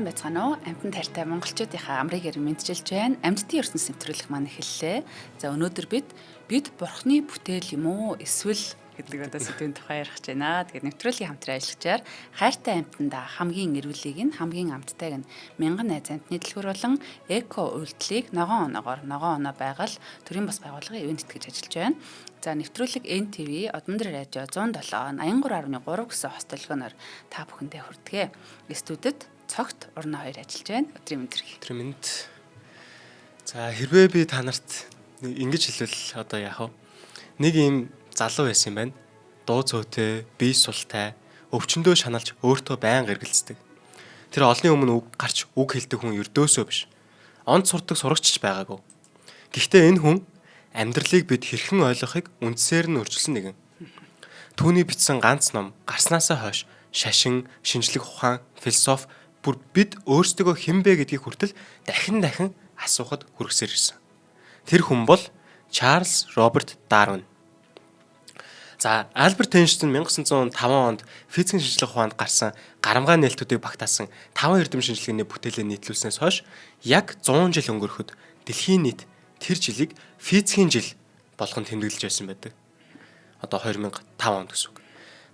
Сайн байцгаана уу? Амьтан тайртай монголчуудынхаа амрыг мэдчилж байна. Амьтдын ертөнц нэвтрүүлэг маань эхэллээ. За өнөөдөр бид бурхны бүтээл юм уу? Эсвэл гэдэг одоо сэдвийн тухай ярих гэж байна. Тэгээд нэвтрүүлгийн хамтран ажиллагчаар хайртай амьтандаа хамгийн эрүүлийг нь хамгийн амттайг нь мянган найз амьтны дэлгүүр болон эко үйлдэлийг ногоон оноо байгаль төрийн бас байгууллагын ивент гэж ажиллаж байна. За нэвтрүүлэг NTV Одондөр радио 107 83.3 гэсэн хост төлгөөнөөр та бүхэндээ хүрдэгэ. Студид цогт урна хоёр ажиллаж байна. Өдрийн мэндэрхий. Өдрийн мэнд. За хэрвээ би та нарт ингэж хэлвэл одоо яах вэ? Нэг юм залуу байсан юм байна. Дуу цөөтэй, бие султай, өвчнөдөө шаналж өөртөө байнга эргэлздэг. Тэр олонний өмнө гарч үг хэлдэг хүн ердөөсөө биш. Онц сурдаг сурагч байгаагүй. Гэхдээ энэ хүн амьдралыг бид хэрхэн ойлгохыг үндсээр нь өөрчилсөн нэгэн. Түүний бичсэн ганц ном гарснаасаа хойш шашин, шинжлэх ухаан, философи бүр бид өөрсдөө хэн бэ гэдгийг хүртэл дахин асуухад хүргэсээр ирсэн. Тэр хүн бол Чарльз Роберт Дарвин. За Альберт Эйнштейн 1905 онд физикийн шинжлэх ухаанд гарсан гарамгай нээлтүүдийг багтаасан 5 эрдэм шинжилгээний бүтээлээ нийтлүүлснээс хойш яг 100 жил өнгөрөхөд дэлхийн нийт тэр жилийг физикийн жил болгон тэмдэглэж байсан байдаг. Одоо 2005 онд гэсэн үг.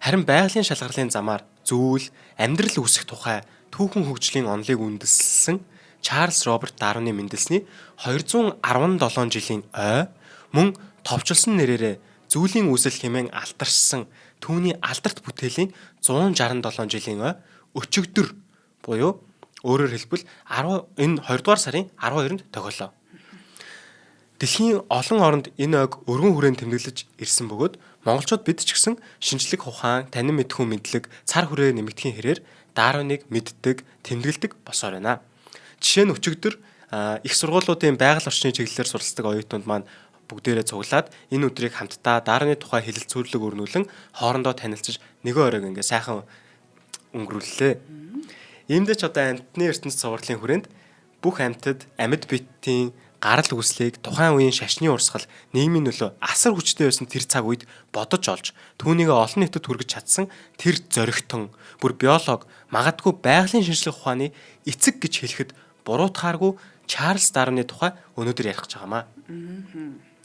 Харин байгалийн шалгарлын замаар зүйл, амьдрал үүсэх тухай түүхэн хөгжлийн онолыг үндэслэн Чарльз Роберт Дарвины мэндэлсний 217 жилийн ой мөн товчлсон нэрээрээ зүйлийн үүсэл хэмээн алдаршсан түүний алдарт бүтээлийн 167 жилийн ой өчигдөр буюу өөрөөр хэлбэл энэ 2 дугаар сарын 12-нд тохиолоо. Дэлхийн олон оронд энэ ойг өргөн хүрээнд тэмдэглэж ирсэн бөгөөд монголчууд бид ч гэсэн шинжлэх ухаан, танин мэдхүүн мэдлэг, цар хүрээ нэмэгдэхийн хэрээр Дарвиныг мэддэг, тэмдэглэдэг босоор байна. Жишээ нь өчигдөр их сургуулиудын байгаль орчны чиглэлээр суралцдаг оюутнууд маань бүгдээрээ цуглаад энэ өдрийг хамтдаа Дарвины тухай хэлэлцүүлэг өрнүүлэн хоорондоо танилцж нэгэн оройг ингээ сайхан өнгөрүүллээ. Иймдээ ч одоо амьтны ертөнцийн цувралын хүрээнд бүх амьтад амьд биетийн гарал үүслийг тухайн үеийн шашны урсгал нийгмийн нөлөө асар хүчтэй байсан тэр цаг үед бодож олж түүнийг олон нийтэд хүргэж чадсан тэр зоригтон бүр биолог магадгүй байгалийн шинжлэх ухааны эцэг гэж хэлэхэд буруутахааргүй Чарльз Дарвины тухай өнөөдөр ярих гэж байгаамаа.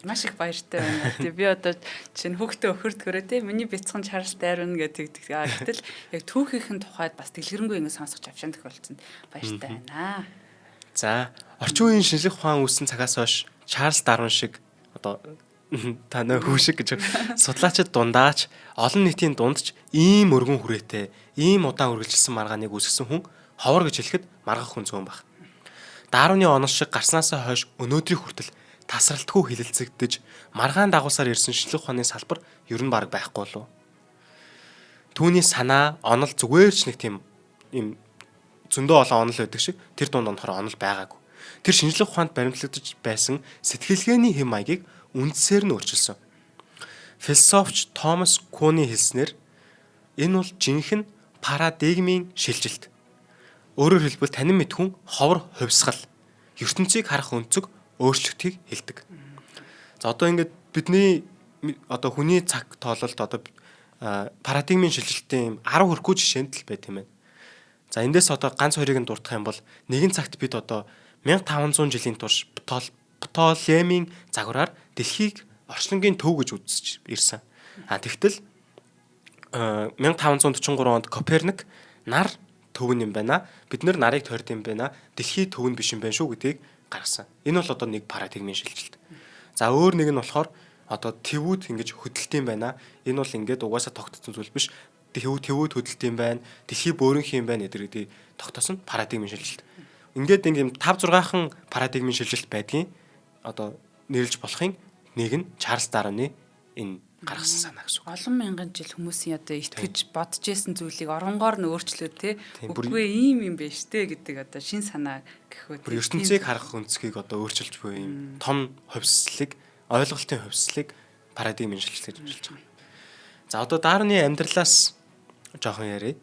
Маш их баяртай байна. Тэгээ би одоо чинь хүүхдээ өхөрдгөрөө те миний бяцхан Чарльз Дарвин гэдэг гэтэл яг түүхийнхэн тухайд бас дэлгэрэнгүй ингэ сонсох авшаан тохиолдсон баяртай байна. За орчин үеийн шинжлэх ухаан үүссэн цагаас хойш Чарльз Дарвин шиг одоо танай хүү шиг гэж судлаачид дундаач олон нийтийн дундч ийм өргөн хүрээтэй, ийм удаан үргэлжилсэн маргааныг үүсгэсэн хүн ховор гэж хэлэхэд маргах хүн зөөн баг. Дарвины онол шиг гарснаасаа хойш өнөөдрийг хүртэл тасралтгүй хилэлцэгдэж маргаан дагуулсаар ирсэн шинжлэх ухааны салбар ер нь бараг байхгүй болов. Түүний санаа, онол зүгээр ч нэг тийм юм зөндөө олон онол байдаг шиг тэр дунд онохоор онол байгаагүй. Тэр шинжлэх ухаанд баримтлагдаж байсан сэтгэлгээний хэм маягийг үндсээр нь өөрчилсөн. Философч Томас Куни хэлснээр энэ бол жинхэнэ парадигмын шилжилт. Өөрөөр хэлбэл танин мэдхүн ховор хувьсгал, ертөнцийг харах өнцөг өөрчлөлтийг хэлдэг. За одоо ингээд бидний одоо хүний цаг тоололт одоо парадигмын шилжилтийн 10 хүрэхгүй жишээнд л байт юм байна. За эндээс одоо ганц хоёрыг нь дурдах юм бол нэгэн цагт бид одоо 1500 жилийн турш Птолемийн загвараар дэлхийг орчлонгийн төв гэж үзэж ирсэн. Тэгтэл 1543 онд Коперник нар төв юм байна. Бид нар нарыг тойрд юм байна. Дэлхий төв нь биш юм байна шүү гэдгийг гаргасан. Энэ бол одоо нэг парадигмын шилжилт. За өөр нэг нь болохоор одоо твүүд ингэж хөдөлт юм байна. Энэ бол ингээд угаасаа тогтцсон зүйл биш. Твүүд хөдөлт юм байна. Дэлхий бөөрөнх юм байна гэдэг тогтоосон парадигмын шилжилт. Ингээд ингээм 5-6хан парадигмын шилжилт байдгийн одоо нэрлж болохын нэг нь Чарльз Дарвины энэ гаргасан санаа гэсэн. Олон мянган жил хүмүүсийн одоо итгэж бодож исэн зүйлийг оронгоор нь өөрчлөөд те үгүй ийм юм биш те гэдэг одоо шин санаа гэхөө. Бүр ертөнцийг харах өнцгийг одоо өөрчилж буй юм том хувьслыг, ойлголтын хувьслыг парадигмын шилжилтээр хэмжилж байгаа. За одоо Дарвины амьдралаас жоохон ярив.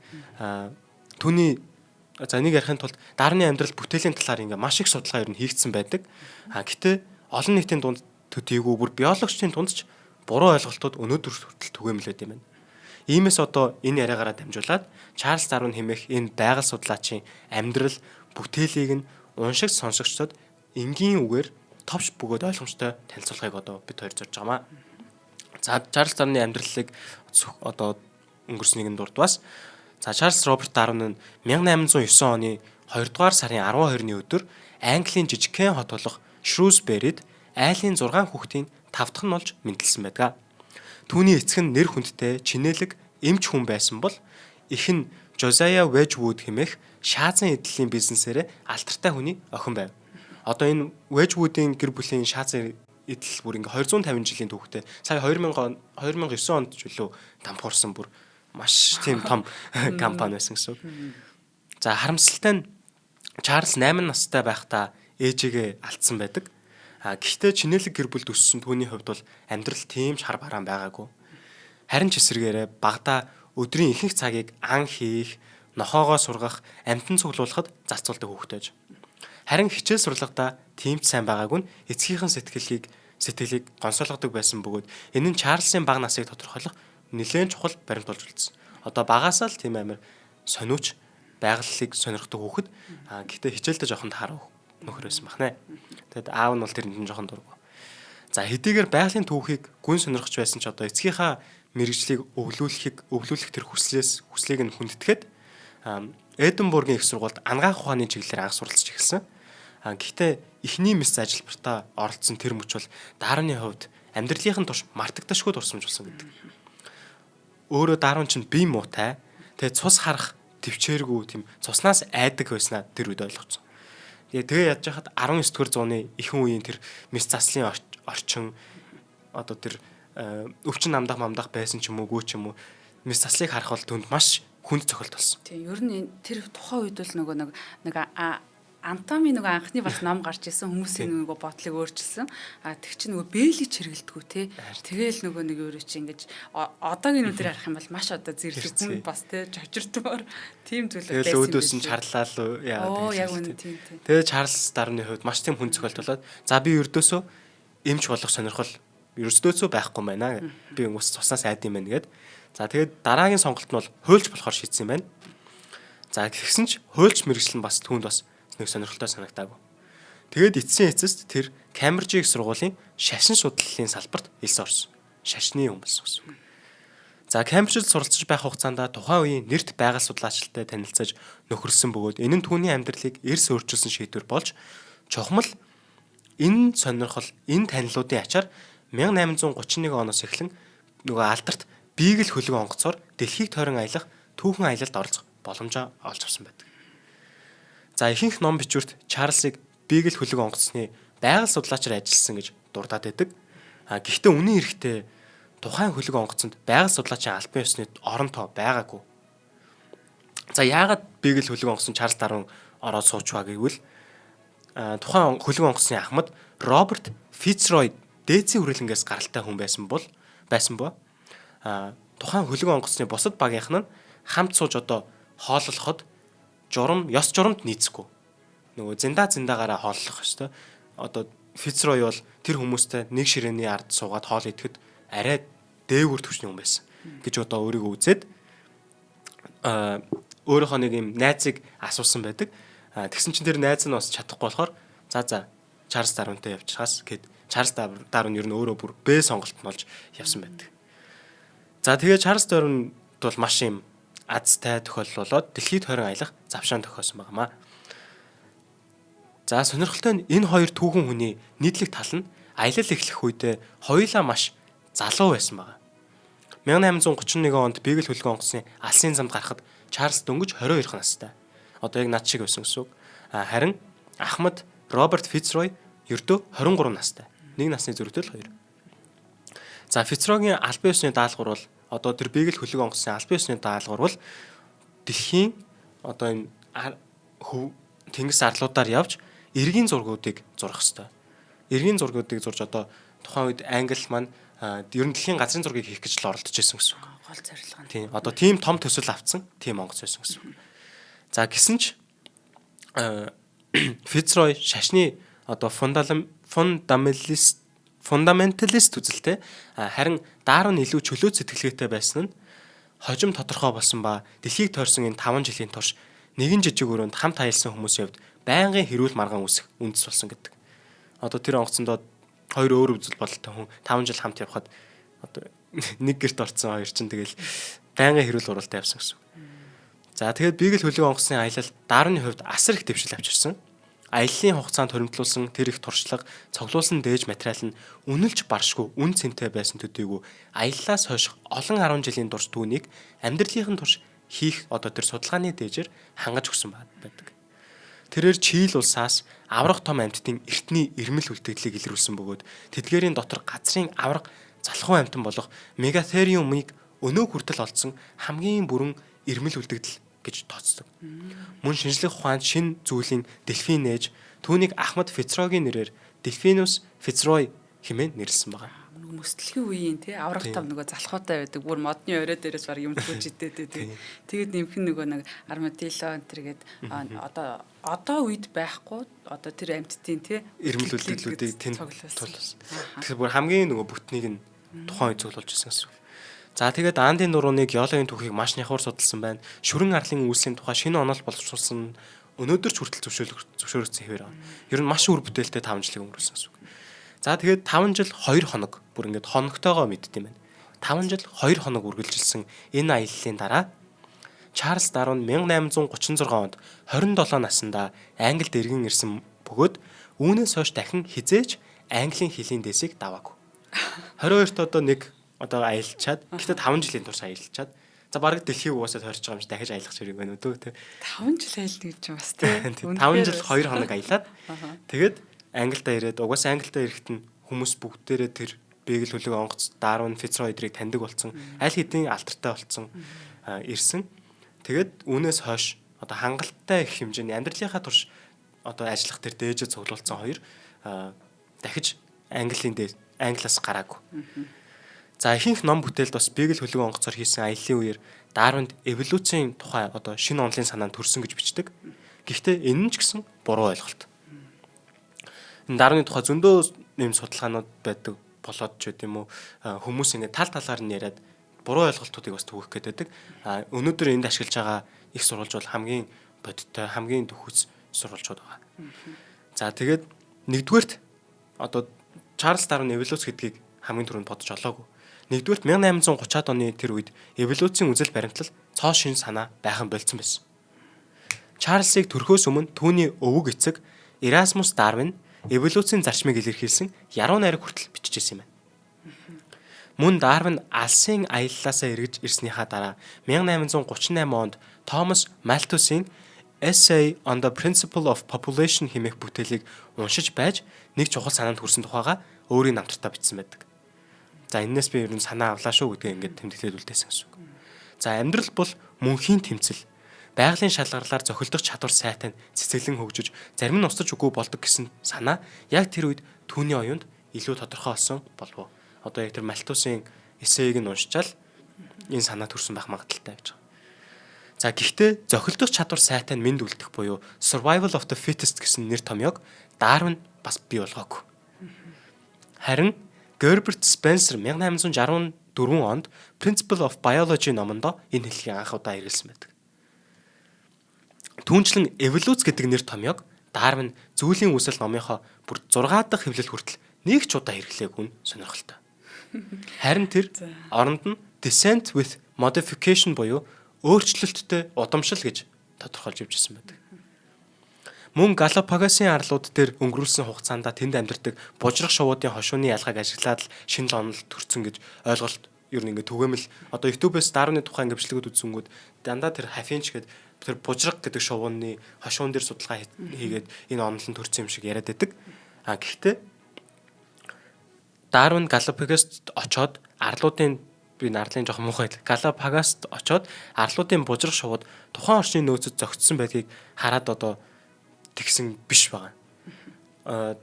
Түүний за нэг ярихын тулд Дарвины амьдрал бүтээлийн талаар ингээ маш их судалгаа ер нь хийгдсэн байдаг. Гэтэ олон нийтийн дунд төдийгүй бүр биологчдын дунд ч буруу ойлголтууд өнөөдөр хүртэл түгээмэл байт юм байна. Иймээс одоо энэ яриагаараа дамжуулаад Чарльз Дарвин хэмээх энэ байгаль судлаачийн амьдрал бүтээлийг нь уншигч сонсогчдод энгийн үгээр товч бөгөөд ойлгомжтой танилцуулахыг одоо бид хоёр зорж байгаамаа. За Чарльз Дарвины амьдралыг одоо өнгөрснийг нь дурдваас. За Чарльз Роберт Дарвин нь 1809 оны 2 дугаар сарын 12-ны өдөр Английн жижигхэн хот болох Shrewsbury-д айлын 6 хүүхдийн 5 дахь нь болж мэндэлсэн байдаг. Түүний эцэг нь нэр хүндтэй чинэлэг эмч хүн байсан бол эх нь Josiah Wedgwood хэмээх шаазан эдлийн бизнесээрээ алдартай хүний охин байв. Одоо энэ Wedgwood-ийн гэр бүлийн шаазан эдэл бүр ингээ 250 жилийн түүхтэй. Сая 2009 онд ч үлээ дампуурсан бүр маш тийм том компани байсан гэсэн үг. За харамсалтай нь Чарльз 8 настай байхдаа ээжигээ алдсан байдаг. Гэхдээ чинэлэг гэр бүлд өссөн түүний хувьд бол амьдрал тийм ч хар бараан байгаагүй. Харин ч эсвэргээрээ багада өдрийн ихэнх цагийг ан хийх, нохоогоо сургах, амтан цуглуулахад зарцуулдаг хүүхдэж. Харин хичээл сурлагадаа тийм ч сайн байгаагүй нь эцгийнхэн сэтгэлийг гонсойлгодог байсан бөгөөд энэ нь Чарльзын бага насыг тодорхойлох нэлээд чухал баримт болж үлдсэн. Одоо багаасаа л тийм амир сониуч байгаллыг сонирхдаг хүүхэд гэхдээ хичээлдээ жоохон таарах нөхөр байсан бахнэ. Тэгэд аав нь бол тэрэнд нь жоохон дургу. За хэдийгээр байгалийн түүхийг гүн сонирхож байсан ч одоо эцгийнхаа мэрэгжлийг өвлүүлэх тэр хүслийг нь хүндэтгээд Эдинбургийн их сургуульд анагаах ухааны чиглэлээр анх суралцж эхэлсэн. Гэхдээ эхний мэс ажилбартаа оролцсон тэр мөч бол Дарвины хувьд амьдралынхын турш мартагдашгүй дурсамж болсон гэдэг. Өөрөө Дарвин ч бие муутай, тэгээ цус харах төвчээргүй тийм цуснаас айдаг байснаа тэр үед ойлгоцсон. Тэгээ ядж хахад 19-р зууны ихэнх үеийн тэр мэс заслын орчин одоо тэр өвчин намдах байсан ч юм уугүй ч юм уу мэс заслыг харах бол түнд маш хүнд цохилт болсон. Тийм ер нь тэр тухайн үед бол нэг Антами анхны бас ном гарч ирсэн хүмүүсийн бодлыг өөрчилсөн. Тэг чи бэйли чиргэлдэггүй те. Тэгээл нэг өөрөө чи ингэж одоогийн үдээр харах юм бол маш одоо зэрлэг хүн бас те жожирдмоор тийм зүйлүүд байсан. Тэгэл өөдөөс нь чарлаа лу яа. Яг үнэ тийм. Тэгээ Чарльз Дарвины хувьд маш тийм хүнд цохилт болоод за би ердөөсөө эмч болох сонирхол ердөөсөө байхгүй байна. Би өнгөс цуснаас айд юм байна гэд. За тэгээд дараагийн сонголт нь бол хуульч болохоор шийдсэн юм байна. За тэгсэн ч хуульч мэргэжил нь бас түүнд бас нэг сонирхолтой санагтаагүй. Тэгээд эцсийн эцэст тэр Кембрижийн сургуулийн шашин судлалын салбарт элс орсон. Шашны хүн болсон гэсэн. За Кембрижид суралцж байх хугацаанд тухайн үеийн нэрт байгаль судлаачилтай танилцаж нөхөрлсөн бөгөөд энэ нь түүний амьдралыг эрс өөрчилсөн шийдвэр болж чухмал энэ сонирхол, энэ танилуудын ачаар 1831 оноос эхлэн алдарт Биегл хөлөг онгоцоор дэлхийг тойрон аялах түүхэн аялалд оролцох боломжоо олж авсан байдаг. За ихэнх ном бичвэрт Чарльзыг Биегл хөлөг онгоцны байгаль судлаачаар ажилласан гэж дурдаад байдаг. Гэхдээ үнэн хэрэгтээ тухайн хөлөг онгоцонд байгаль судлаачийн албан ёсны оронтой байгаагүй. За яагаад Биегл хөлөг онгоцон Чарльз Дарвин ороод суучваа гэвэл тухайн хөлөг онгоцны ахмад Роберт Фицрой дээдсийн хүрээлэнгээс гаралтай хүн байсан бо. Тухайн хөлөг онгоцны бусад багийнх нь хамт сууж одоо хооллоход ёс журамд нийцэхгүй. Нөгөө зиндаагаараа хооллох хэвээр. Одоо Фицрой бол тэр хүмүүстэй нэг ширээний ард суугаад хоол идэхэд арай дээгүр төвчний хүн байсан гэж одоо өөрийгөө үзээд өөрийнхөө нэг юм найзыг асуусан байдаг. Тэгсэн чинь тэр найз нь бас чадахгүй болохоор за Чарльз Дарвинтай явчихаас гэд Чарльз Дарвин ер нь өөрөө бүр Б сонголт нь болж явсан байдаг. За тэгээ Чарльз Дарвин бол маш юм азтай тохиолдол болоод дэлхийд тойрон аялах завшаан тохиосон байнамаа. За сонирхолтой нь энэ хоёр түүхэн хүний нийтлэг тал нь аялал эхлэх үедээ хоёулаа маш залуу байсан байна. 1831 онд Биегл хөлөг онгоцны алсын замд гарахад Чарльз дөнгөж 22 настай. Одоо яг над шиг байсан гэсэн үг. Харин ахмад Роберт Фицрой ердөө 23 настай. Нэг насны зөрүүтэй л хоёр. За Фицройгийн албан ёсны даалгавар бол одоо тэр Биегл хөлөг онгоцны албан ёсны даалгавар бол дэлхийн одоо энэ тэнгис арлуудаар явж эргийн зургуудыг зурах хэрэгтэй. Эргийн зургуудыг зурж одоо тухайн үед Англи маань ер нь дэлхийн газрын зургийг хийх гэж л оролдож байсан гэсэн үг. Гол зорилго нь. Тийм. Одоо тийм том төсөл авцсан тийм онгоц байсан гэсэн үг. За гисэн ч Фицрой шашны одоо фундаменталист үзэлтэй харин Дарвин илүү чөлөө сэтгэлгээтэй байсан нь хожим тодорхой болсон ба дэлхийг тойрсон энэ 5 жилийн турш нэгэн жижиг өрөөнд хамт аялсан хүмүүсийн хувьд байнгын хэрүүл маргаан үүсэх үндэс болсон гэдэг. Одоо тэр онгоцондоо хоёр өөр үзэл бодолтой хүн 5 жил хамт явхад одоо нэг гэрт орцсон хоёр чинь тэгэл байнгын хэрүүл уралдаа явсан гэсэн. За тэгээд Beagle хөлөг онгоцны аялал Дарвины хувьд асар их дэвшил авчирсан. Аяллаа хугацаанд хоримтлуулсан тэр их туршлага, цуглуулсан дээж материал нь үнэлж баршгүй, үн цэнтэй байсан төдийгүй аяллаас хойш олон 10 жилийн турш түүнийг амьдралынхын турш хийх одоо тэр судалгааны дээжээр хангаж өгсөн байдаг. Тэрээр Чил улсаас аврах том амьтдын эртний ирмэл үлдэгдлийг илрүүлсэн бөгөөд тэдгээрийн дотор газрын аврах залхуу амьтан болох мегатериумыг өнөө хүртэл олдсон хамгийн бүрэн ирмэл үлдэгдэл гэж тооцдог. Мөн шинжлэх ухаанд шин зүйлийн дельфин нээж түүнийг Ахмад Фицройгийн нэрээр Delphinus fitzroy хэмээн нэрлсэн байгаа. Мөсөлхийн үеийн тий аврах там нөгөө залхуутай байдаг. Бүр модны орой дээрээс баг юм тгүүлж идээд тий. Тэгээд нэмхэн нөгөө нэг армадилло энтергээд одоо үед байхгүй одоо тэр амьтдын тий ирмэл үлдэгдлүүдийг тэнд тулсан. Тэгэхээр бүр хамгийн нөгөө бүтнийг нь тухайн үед цуглуулж ирсэн гэсэн үг. За тэгээд Андын нурууныг Ёлогийн түүхийг маш нягхуур судалсан байна. Шүрэн арлын үйлсийн тухай шинэ онол боловсруулсан өнөөдөр ч хүртэл зөвшөөрөгдсөн хэвээр байна. Ер нь маш үр бүтээлтэй 5 жилийн өнгөрсөн гэсэн үг. За тэгээд 5 жил 2 хоног бүр ингээд хоногтойгоо мэддэм байна. 5 жил 2 хоног үргэлжилсэн энэ аяллалын дараа Чарльз Дарвин 1836 онд 27 наснда Англид иргэн ирсэн бөгөөд үүнээс хойш дахин хизээч Английн хэлний дэсийг даваагүй. 22-т одоо нэг одоо аялчаад гэхдээ 5 жилийн турш аялчаад за бараг дэлхийг угаасаа тойрч байгаа юм чи дахиж аялах хэрэг байна уу те 5 жил аялна гэж юм бас те 5 жил 2 хоног аялаад тэгээд Англидаа ирээд угаасаа Англидаа ирэхэд нь хүмүүс бүгдээрээ тэр Beagle хөлөг онгоц Darwin Fitzroy эдрийг таньдаг болсон аль хэдийн алдартай болсон ирсэн тэгээд үүнээс хойш одоо хангалттай их хэмжээний амьдралынхаа турш одоо ажиллах тэр дээжээ цуглуулсан хоёр дахиж Англиас гараагүй. За ихэнх ном бүтээлд бас Beagle хөлөг онгоцоор хийсэн аяллаа үеэр Дарвинд эволюцийн тухай одоо шинэ онолын санаанд төрсөн гэж бичдэг. Гэхдээ энэ нь ч гэсэн буруу ойлголт. Энэ Дарвины тухай зөндөө нэм судалгаанууд байдаг болоод ч гэдэм үү хүмүүс ингэ тал талаар нь яриад буруу ойлголтуудыг бас түгэх гээд байдаг. Өнөөдөр энд ашиглаж байгаа их сурвалж бол хамгийн бодиттой, хамгийн төвхөц сурвалжууд байгаа. За тэгээд нэгдүгээрт одоо Чарльз Дарвин эволюц гэдгийг хамгийн түрүүнд бодож олоогүй. Нэгдүгээрт 1830-аад оны тэр үед эволюцийн үзэл баримтлал цоо шин санаа байхан болцсон байсан. Чарльзыг төрхөөс өмнө түүний өвөг эцэг Erasmus Darwin эволюцийн зарчмыг илэрхийлсэн яруу найраг хүртэл бичижсэн юм байна. Мөн Дарвин алсын аяллаасаа эргэж ирснийхаа дараа 1838 онд Thomas Malthus-ийн Essay on the Principle of Population хэмээх бүтээлийг уншиж байж нэг чухал санаанд хүрсэн тухайга өөрийн намтартаа бичсэн байдаг. За энэс би ер нь санаа авлаа шүү гэдгийг ингээд тэмдэглээд үлдээсэн гэсэн үг. За амьдрал бол мөнхийн тэмцэл. Байгалийн шалгарлаар зохилдох чадвар сайтай цэцэглэн хөгжиж зарим нь устж үгүй болдог гэсэн санаа яг тэр үед түүний оюунд илүү тодорхой болсон болов. Одоо яг тэр Malthus-ийн эссеийг нь уншичаал энэ санаа төрсэн байх магадaltaй гэж байна. За гэхдээ зохилдох чадвар сайтай нь мэд үлдэх буюу survival of the fittest гэсэн нэр томьёог Дарвин бас бий болгоогүй. Харин Gerbert Spencer 1864 онд Principle of Biology номонд энэ хэлхийг анх удаа хэрэглэсэн байдаг. Түүнчлэн эволюц гэдэг нэр томьёог Дарвин зүйлийн үүсэл номынхоо бүр 6 дахь хэвлэл хүртэл нэг ч удаа хэрэглээгүй нь сонирхолтой. Харин тэр оронд нь descent with modification буюу өөрчлөлттэй удамшил гэж тодорхойлж явжсэн байдаг. Мөн Галапагосын арлууд дээр өнгөрүүлсэн хугацаанд тэнд амьдардаг бужрах шувуудын хошууны ялгааг ашиглаад л шинэ онол төрсөн гэж ойлголт ер нь ингээд түгээмэл одоо YouTube-с Дарвины тухайн гэрчлэгүүд үзсэнгүүд дандаа тэр хафинч гэдэг тэр бужрах гэдэг шувууны хошуун дээр судалгаа хийгээд энэ онол нь төрсэн юм шиг яриад байдаг. Гэхдээ Дарвин Галапагост очоод арлуудын би нарлын жоохон муухай Галапагост очоод арлуудын бужрах шувууд тухайн орчны нөөцөд зохицсон байдгийг хараад одоо тэгсэн биш байгаа.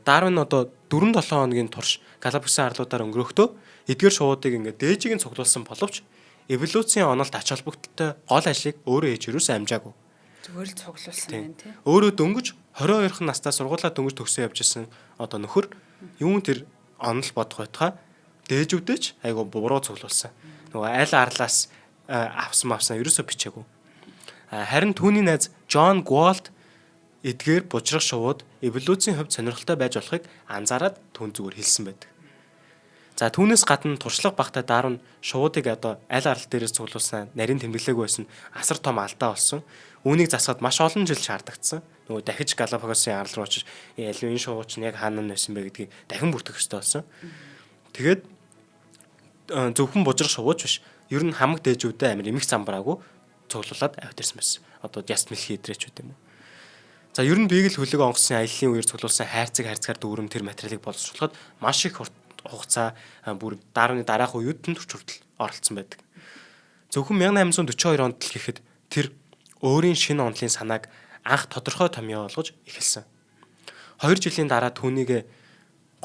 Дарвин одоо 4-7 хоногийн турш Галапагосын арлуудаар өнгөрөхдөө эдгээр шуудыг ингээд дээжийг нь цуглуулсан боловч эволюцийн онолд ач холбогдолтой гол ажлыг өөрөө хийж юусэн амжаагүй. Зүгээр л цуглуулсан байна тий. Өөрөө дөнгөж 22хан настай сургуулаа дөнгөж төгсөө явж исэн одоо нөхөр юун тэр онол бодох байтугай дээжүүдээч айгу буруу цуглуулсан. Нөгөө аль арлаас авсан ерөөсөө бичээгүй. Харин түүний найз Джон Гуалт эдгээр бужрах шувууд эволюцийн хувьд сонирхолтой байж болохыг анзаараад түн зүгээр хэлсэн байдаг. За түүнээс гадна туршлага багтаа Дарвин шуудыг одоо аль арал дээрээс цуглуулсан нарийн тэмдэглээгүй байсан асар том алдаа болсон. Үүнийг засахад маш олон жил шаардагдсан. Нөгөө дахиж Галапагосын арал руу очиж аль энэ шувууч нь яг хаана байсан бэ гэдгийг дахин бүртгэх хэрэгтэй болсон. Тэгээд зөвхөн бужрах шувууч биш. Ер нь хамаг дээжүүдээ амир эмх замбраагүй цуглуулад авдирсан байсан. Одоо яст мэлхий идрээчүүд юм уу. За ер нь биег л хөлөг онгоцны аяллаа үеэр цуглуулсан хайрцаг дүүрэн тэр материалыг боловсруулахад маш их хугацаа бүр Дарвины дараах үеүд төрч хүртэл оролцсон байдаг. Зөвхөн 1842 онд л гэхэд тэр өөрийн шинэ онолын санааг анх тодорхой томьёо болгож эхэлсэн. 2 жилийн дараа түүнийг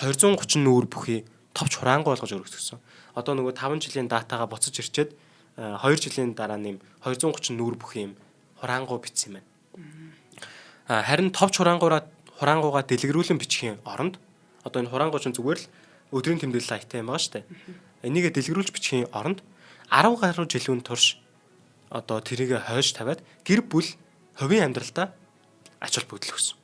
230 нүүр бүхий товч хураангуй болгож өргөсгсөн. Одоо нөгөө 5 жилийн датагаа буцаж ирчээд 2 жилийн дараа нэм 230 нүүр бүхий юм хураангуй бичсэн юм байна. Харин товч хураангуйгаа дэлгэрүүлэн бичихийн оронд одоо энэ хураангуй чинь зүгээр л өдрийн тэмдэглэл аятаа юм байгаа шүү дээ. Энийг дэлгэрүүлж бичихийн оронд 10 гаруй жилийн турш одоо тэрийг хойш тавиад гэр бүл хувийн амьдралдаа ач холбогдол өгсөн.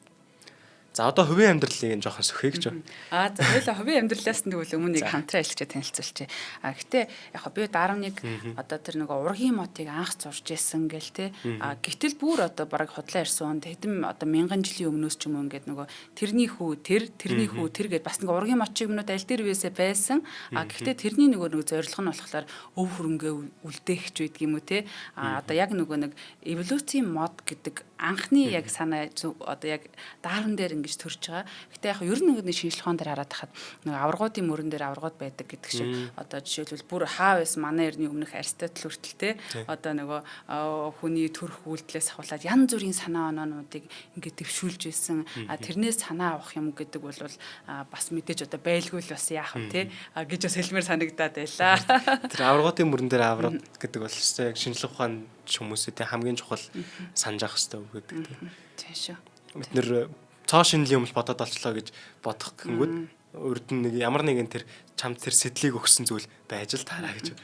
За одоо хувийн амьдралыг нь жоохон сөхөе гэж байна. За хоёулаа хувийн амьдралаас нь тэгвэл өмнө нэг хамтран ажиллаж танилцуулчих. Гэтэ яг би Дарвиныг одоо тэр нэг ургийн мотыг анх зурж исэн гэл те. Гэтэл бүр одоо бараг худлаа ирсэн онд хэдэн одоо мянган жилийн өмнөөс ч юм уу ингээд нөгөө тэрний хүү тэр гэд бас нэг ургийн мотчиг юмнууд аль дээр вэсэ байсан. Гэхдээ тэрний нөгөө зорилго нь болохоор өв хөрөнгөө үлдээх ч байдаг юм уу те. Одоо яг нөгөө нэг эволюцийн мод гэдэг анхны яг санаа одоо яг Дарвин дээр ингэж төрж байгаа. Гэтэ яг ер нь нэг шинжилгээнд дээр хараад тахад нэг аваргуудын мөрөн дээр аваргууд байдаг гэдэг шиг одоо жишээлбэл бүр хаа байсан манай эртний өмнөх Аристотель хүртэл те одоо нөгөө хүний төрх үйлдэлээс ахуулаад янз бүрийн санаа оноонуудыг ингэ дэвшүүлж исэн. Тэрнээс санаа авах юм гэдэг бол бас мэдээж одоо байлгүй л бас яах вэ те гэж бас хэлмээр санагдаад байлаа. Тэр аваргуудын мөрөн дээр аваргууд гэдэг бол яг шинжилгээ ухаан хүмүүсээ хамгийн чухал санаж авах хэрэгтэй үг гэдэг те. Тийм шүү. Бид нэр цоо шинэлийн өмнө бодоод олчлоо гэж бодох гэнгүүт урд нь нэг ямар нэгэн тэр чамд тэр сэтлийг өгсөн зүйл байж л таараа гэж.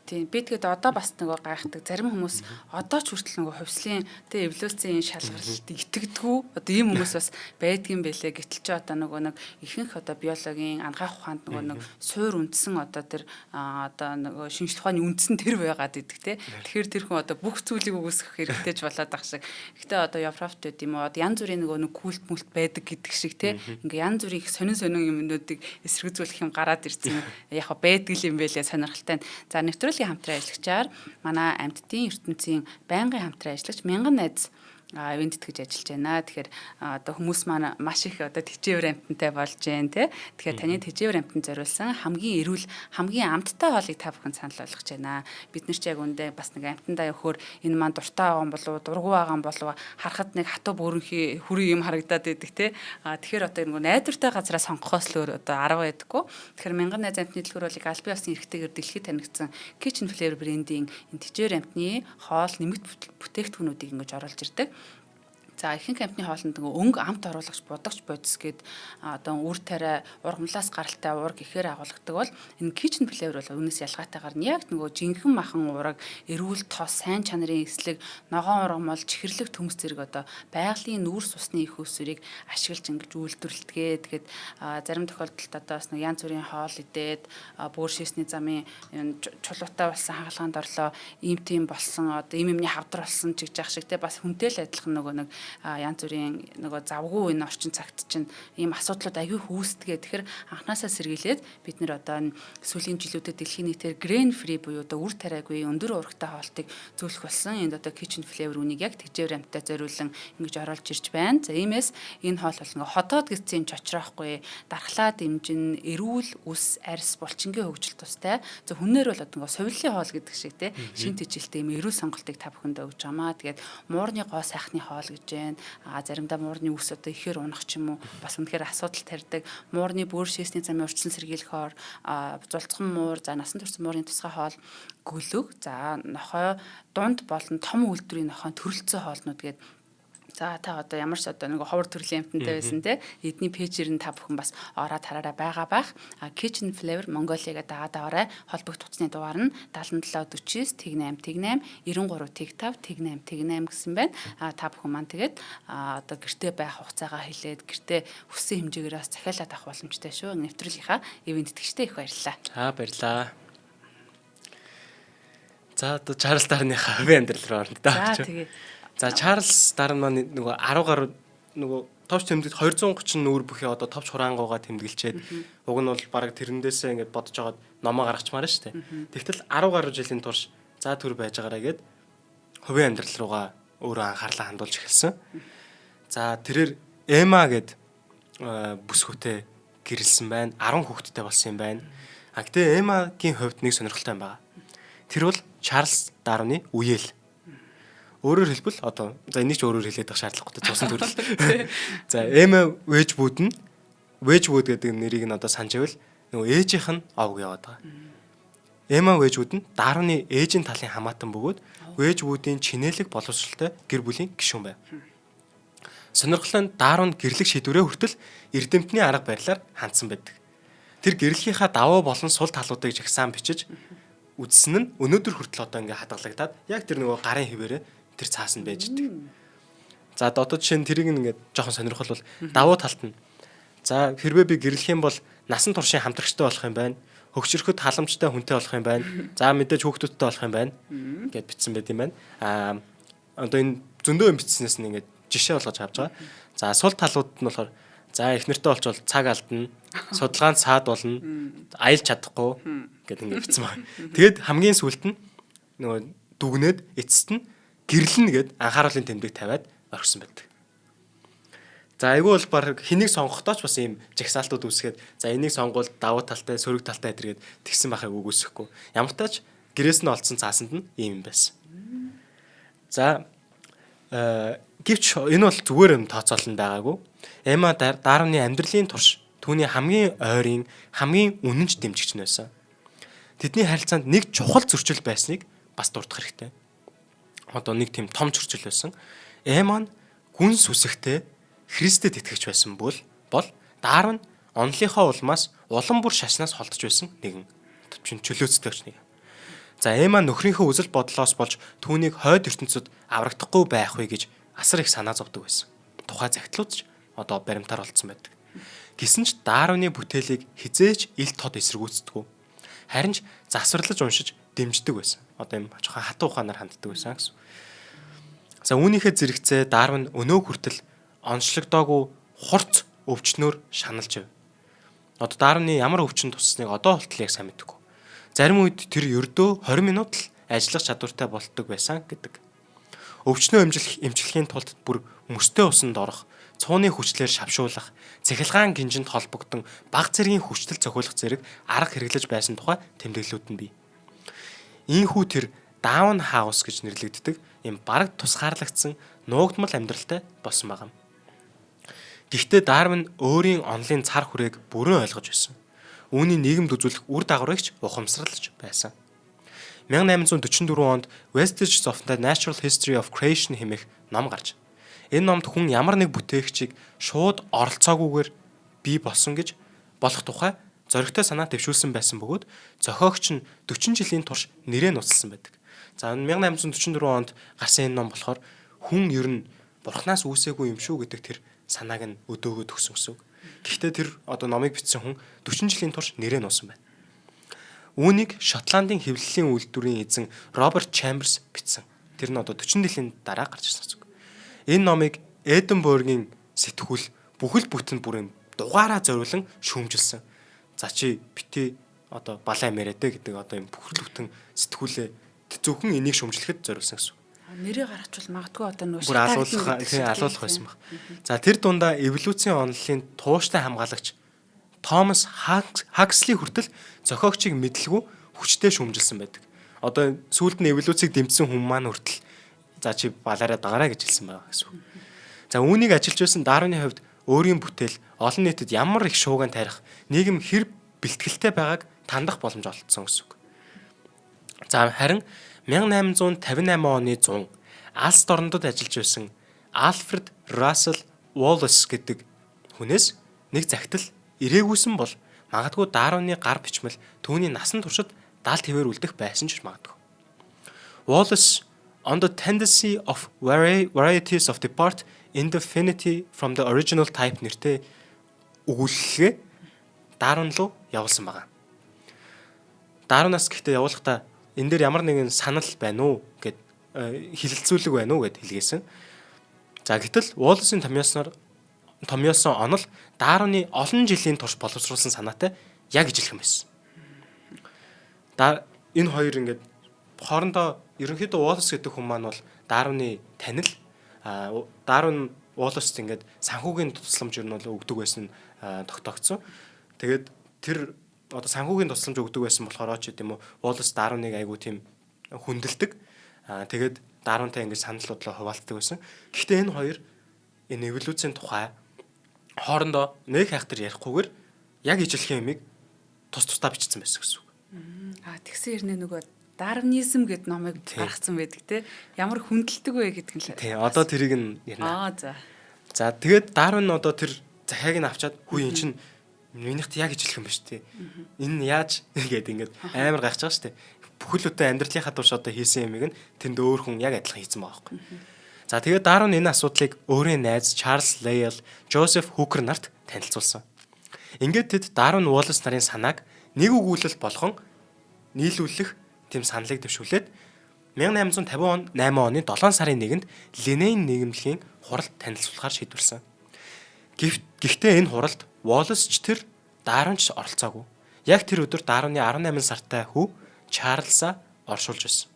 Тийм би тэгээд одоо бас нөгөө гайхдаг зарим хүмүүс одоо ч хүртэл нөгөө хувьслын тэ эволюцийн шалгалтад итгэдэггүй одоо ийм хүмүүс бас байдгийн байлээ гэтэл ч одоо нөгөө нэг ихэнх одоо биологийн ангаах ухаанд нөгөө нэг суур үндсэн одоо тэр одоо нөгөө шинжлэх ухааны үндсэн тэр байгаад идэг те. Тэгэхээр тэр хүн одоо бүх зүйлийг үгүйсгэх хэрэгтэй ч болоод ах шиг. Гэтэ одоо Еврофт гэдэг юм уу одоо янз бүрийн нөгөө нэг культ мүлт байдаг гэдэг шиг те. Ингээ янз бүрийн сонин юмнуудыг эсэргүүцүүлэх юм гараад ирсэн. Яг байдаг юм байлээ сонирхолтой. За нэвтрүүлгийн хамтран ажиллагчаар манай амьтдын ертөнцийн байнгын хамтран ажиллагч мянган найз эвент тэтгэж ажиллаж байна. Тэгэхээр одоо хүмүүс маань маш их одоо тэжээвэр амьтантай болж байна тий. Тэгэхээр таны тэжээвэр амьтанд зориулсан хамгийн эрүүл, хамгийн амттай хоолыг та бүхэн санал болгож байна. Бид нар ч яг үндэ бас нэг амьтандаа өгөхөр энэ маань дуртай байгаа болов уу, дургу байгаа болов харахад нэг хатуу бүрэнхий хүрээ юм харагдаад байдаг тий. Тэгэхээр одоо нэг найдвартай газараа сонгохоос л өөр одоо арга байдаггүй. Тэгэхээр мянган найз амьтны дэлгүүрүүлэг аль бие усны эрхтэйгээр дэлхийд танигдсан Kitchen Flavor брендийн энэ тэжээвэр амьтны хоол нэмэгт бүтээгдэхүүнүүдийг ингэж оруулж ирдэг. За ихэнх амьтны хоолнд нөгөө өнгө амт оруулагч будагч бодис гээд одоо үр тариа ургамлаас гаралтай уур гэхээр агуулгадаг бол энэ Kitchen Flavor бол үүнээс ялгаатайгаар нь яг нөгөө жинхэнэ махан уураг эрүүл тос сайн чанарын эслэг ногоон ургамал чихэрлэг төмс зэрэг одоо байгалийн нүүрс усны их усрыг ашиглаж ингэж үйлдвэрлэдэг. Тэгээд зарим тохиолдолд одоо бас нэг янз бүрийн хоол идээд бөөр шийсний замын чулуутай болсон хагалгаанд орлоо ийм тийм болсон одоо ийм юмны хавдар болсон ч гэж яах шиг те бас хүнтэй л адилхан нөгөө нэг янз бүрийн нөгөө завгүй энэ орчин цагт чинь ийм асуудлууд аягүй хүүсдгээ. Тэгэхээр анханасаа сэргийлээд бид нэр одоо сүүлийн жилүүдэд дэлхийн нийтээр grain free буюу одоо үр тариагүй өндөр урагтай хоолтыг зөвлөх болсон. Энд одоо Kitchen Flavor үнийг яг тэжээвэр амьтаа зориулсан ингэж оруулж ирж байна. За иймээс энэ хоол бол ингээ хотоод гисцэн чочроохгүй дархлаа дэмжин эрүүл үс арьс булчингийн хөгжил тустай. За хүнээр бол одоо ингээ сувилын хоол гэдэг шиг те шин тэжээлтэй юм эрүүл сонголтыг та бүхэндээ өгч хамаа. Тэгээд муурны гоо сайхны хоол гэж заримдаа муурны үс одоо ихээр унах ч юм уу бас үнэхээр асуудал тарьдаг. Муурны бөөр шээсний замын урьдчилан сэргийлэхээр зулцхан муур за насан турш муурын тусгай хоол гөлөг за нохой дунд болон том үйлдвэрийн нохойн төрөлцөө хоолнууд гээд За та одоо ямар ч одоо нэг ховор төрлийн амтантай байсан те эдний пэйжээр нь та бүхэн бас ороод хараараа байгаа бах. Kitchen Flavor Mongolia-га дагаад аваарай. Холбогд утасны дугаар нь 77 49 88 93 55 58 гэсэн байна. Та бүхэн маань тэгээд одоо гэртээ байх хугацаагаа хэлээд гэртээ хүссэн хэмжээгээр бас захиалаад авах боломжтой шүү. Нэвтрүүлгийнхаа ивент итгэжтэй их баярлалаа. За баярлалаа. За одоо Чарльз Дарныхаа хувийн амьдрал руу орно даа. За тэгээ. За Чарльз Дарн маань нөгөө 10 гаруй нөгөө товч тэмдэгт 230 нүүр бүхий одоо товч хураангуугаа тэмдэглчээд уг нь бол баг тэрнээсээ ингээд бодож байгаад номоо гаргачмаар шүү дээ. Тэгтэл 10 гаруй жилийн турш за төр байж байгаараа гээд хувийн амьдрал руугаа өөрөө анхаарлаа хандуулж эхэлсэн. За тэрээр Эма гээд бүсгүүтэй гэрэлсэн байна. 10 хүүхэдтэй болсон юм байна. Гэтэ Эмагийн хувьд нэг сонирхолтой юм байна. Тэр бол Чарльз Дарны үеэл. Өөрөөр хэлбэл одоо за энийг ч өөрөөр хэлээд байх шаардлагатай цусан төрөл. За Эма Вэжвуд гэдэг нэрийг нь одоо санаж ивэл нөгөө ээжийнх нь овг яваад байгаа. Эма Вэжвуд нь Дарны ээжийн талын хамаатан бөгөөд Вэжвудын чинэлэг боловсролтой гэр бүлийн гишүүн байв. Сонирхол нь Дарн гэрлэх шийдвэрээ хүртэл эрдэмтний арга барилаар хандсан байдаг. Тэр гэрлэхийнхаа даваа болон сул талуудыг жагсаан бичиж үзсэн нь өнөөдөр хүртэл одоо ингээ хадгалагдаад яг тэр нөгөө гарын хിവэрээ тэр цаасан байж идэг. За одоо жишээ нь тэрийг ингээд жоохон сонирхол бол давуу талт нь. За хэрвээ би гэрлэх юм бол насан туршийн хамтрагчтай болох юм байна. Хөгшөрөхөд халамжтай хүнтэй болох юм байна. За мэдээж хүүхдүүдтэй болох юм байна гэд бичсэн байт юм байна. Одоо энэ зөндөө юм бичснээс нь ингээд жишээ болгож авч байгаа. За сул талууд нь болохоор за их нэртэй болчвол цаг алдна, судалгаанд саад болно, аялж чадахгүй гэдэг ингээд бичсэн байна. Тэгэд хамгийн сүүлд нь нөгөө дүгнээд эцэст нь гэрлэн гэд анхааруулын тэмдэг тавиад орхисон байдаг. За айгүй бол баг хэнийг сонгохдоо ч бас ийм жагсаалтууд үүсгээд за энийг сонгуул давуу талтай, сөрөг талтай гэдэргээд тэгсэн байхыг үгүйсэхгүй. Ямар ч тач гэрээс нь олдсон цаасанд нь ийм юм байсан. За гэвч энэ бол зүгээр юм тооцоолно байгаагүй. Эма Дарны амьдралын турш түүний хамгийн ойрын, хамгийн үнэнч дэмжигч нь байсан. Тэдний харилцаанд нэг чухал зөрчил байсныг бас дурдах хэрэгтэй. Одоо нэг тийм том зөрчил байсан. Эма нь гүн сүсэгтэй Христэд итгэж байсан бол Дарн онлынхоо улмаас улам бүр шашнаас холдож байсан нэгэн чөлөөцдөгч нэг. За Эма нөхрийнхөө үзэл бодлоос болж түүнийг хойд ертөнцид аврагдахгүй байх вэ гэж асар их санаа зовдөг байсан. Тухай загтлууд ч одоо баримтаар олдсон байдаг. Гэсэн ч Дарвины бүтээлийг хизээч ил тод эсэргүүцдэггүй. Харин ч засварлаж уншиж дэмждэг байсан. Одоо юм жоохон хатуу ухаанаар ханддаг байсан гэсэн. За үүнийхээ зэрэгцээ Дарвин өнөө хүртэл онцлогдоогүй хурц өвчнөөр шаналж байв. Одоо Дарвины ямар өвчин туссныг одоо болтол яг сайн мэдгүй. Зарим үед тэр ердөө 20 минут л ажиллах чадвартай болдог байсан гэдэг. Өвчнөө эмчлэхийн тулд бүр мөстэй усанд орох, цууны хүчлээр шавшуулах, цахилгаан гинжинд холбогдсон баг зэргийн хүчтэл цохиулах зэрэг арга хэрэглэж байсан тухай тэмдэглэлүүд нь бий. Ийхүү тэр даун хаус гэж нэрлэгддэг юм бараг тусгаарлагдсан нуугдмал амьдралтай болсон байгаа. Гэхдээ Дарвин өөрийн онлын цар хүрээг бүрэн ойлгож байсан. Үүний нийгэмд үзүүлэх үр дагаврыг ч ухамсарлаж байсан. 1844 онд Vestige of the Natural History of Creation хэмээх ном гарч. Энэ номд хүн ямар нэг бүтээгчийг шууд оролцоогүйгээр бий болсон гэж болох тухай зоригтой санаа төвшүүлсэн байсан бөгөөд зохиогч нь 40 жилийн турш нэрээ нуцалсан байдаг. За 1844 онд гарсан энэ ном болохоор хүн ер нь бурхнаас үүсээгүй юм шүү гэдэг тэр санааг нь өдөөгөө төгсөн гэсэн үг. Гэхдээ тэр одоо номыг бичсэн хүн 40 жилийн турш нэрээ нуусан байна. Үүнийг Шотландын хэвлэлийн үйлдвэрийн эзэн Роберт Чамберс бичсэн. Тэр нь одоо 40 жилийн дараа гарч ирсэн гэсэн үг. Энэ номыг Эдинбургийн сэтгүүл бүхэл бүтэн бүрийн дугаараа зориулан шүүмжилсэн. За чи бити одоо балай мэрэдэ гэдэг одоо юм бүхэл бүтэн сэтгүүлээ зөвхөн энийг шүүмжлэхэд зориулсан гэсэн үг. Нэрээ гаргачвал магадгүй одоо нөгөө алуулах байсан баг. За тэр дундаа эволюцийн онолын тууштай хамгаалагч Томас Хаксли хүртэл зохиогчийг мэдлгүй хүчтэй шүүмжилсэн байдаг. Одоо сүүлд нь эволюцийг дэмжсэн хүн маань хүртэл за чи балаараа дагараа гэж хэлсэн байгаа гэсэн үг. За үүнийг ажиллаж байсан Дарвины хувьд өөрийн бүтээл олон нийтэд ямар их шууган тарих, нийгэм хэр бэлтгэлтэй байгааг тандах боломж олгосон гэсэн үг. За харин 1858 оны 100 Алс дорндод ажиллаж байсан Alfred Russel Wallace гэдэг хүнээс нэг захидал ирээгүйсэн бол магадгүй Дарвины гар бичмэл түүний насан туршид далд хэвээр үлдэх байсан ч магадгүй. Wallace on the tendency of varieties of depart indefinitely from the original type нэртэй өгүүлэлгээ Дарвин руу явуулсан байна. Дарвинаас гэхдээ явуулахдаа энэ дээр ямар нэгэн санал байна уу гэд хилэлцүүлэг байна уу гэд хэлгээсэн. За гэтэл Wallace-ийн томьёосон онол Дарвины олон жилийн турш боловсруулсан санаатай яг ижилхэн байсан. Энэ хоёр ингээд хоорондоо ерөнхийдөө Wallace гэдэг хүн маань бол Дарвины танил. Дарвин Wallace-т ингээд санхүүгийн тусламж юу нь бол өгдөг байсан тогтоогдсон. Тэгээд тэр одоо санхүүгийн тусламж өгдөг байсан болохоор ч гэдэм үү Wallace Darwin-ыг айгуу тийм хүндэлдэг. Тэгээд Darwin-тай ингээд саналуудлаа хуваалцдаг байсан. Гэхдээ энэ хоёр энэ эволюцийн тухай хоорондоо нэг хайхтар ярихгүйгээр яг ижилхэн юмыг тус тусдаа бичсэн байсан гэсэн үг. Тэгсэн хэрнээ нөгөө Дарвинизм гэд номыг гаргацсан байдаг те. Ямар хүндэлдэг вэ гэдэг нь л. Тий, одоо тэрийг нь ярина. За. За тэгээд Дарвин одоо тэр захиаг нь авчаад хүү эн чинь минийхт яг ижилхэн биш тий. Энэ яаж гээд ингээд амар гайхаж байгаа шүү дээ. Бүхэлдээ амьдралынхаа турш одоо хийсэн юмыг нь тэнд өөр хүн яг адилхан хийсэн байгаа байхгүй. За тэгээд Дарвин энэ асуудлыг өөрийн найз Чарльз Лейл, Жозеф Хукер нарт танилцуулсан. Ингээд тэд Дарвин Wallace нарын санааг нэг өгүүлэл болгон нийлүүлэх тэм саналыг дэвшүүлээд 1858 оны 7 сарын 1-нд Ленин нийгэмлэгийн хуралд танилцуулахаар шийдвэрлсэн. Гэхдээ энэ хуралд Wallace ч тэр Darwin ч оролцоогүй. Яг тэр өдөр Darwin-ы 18 сартай хүү Чарльзаа оршуулж байсан.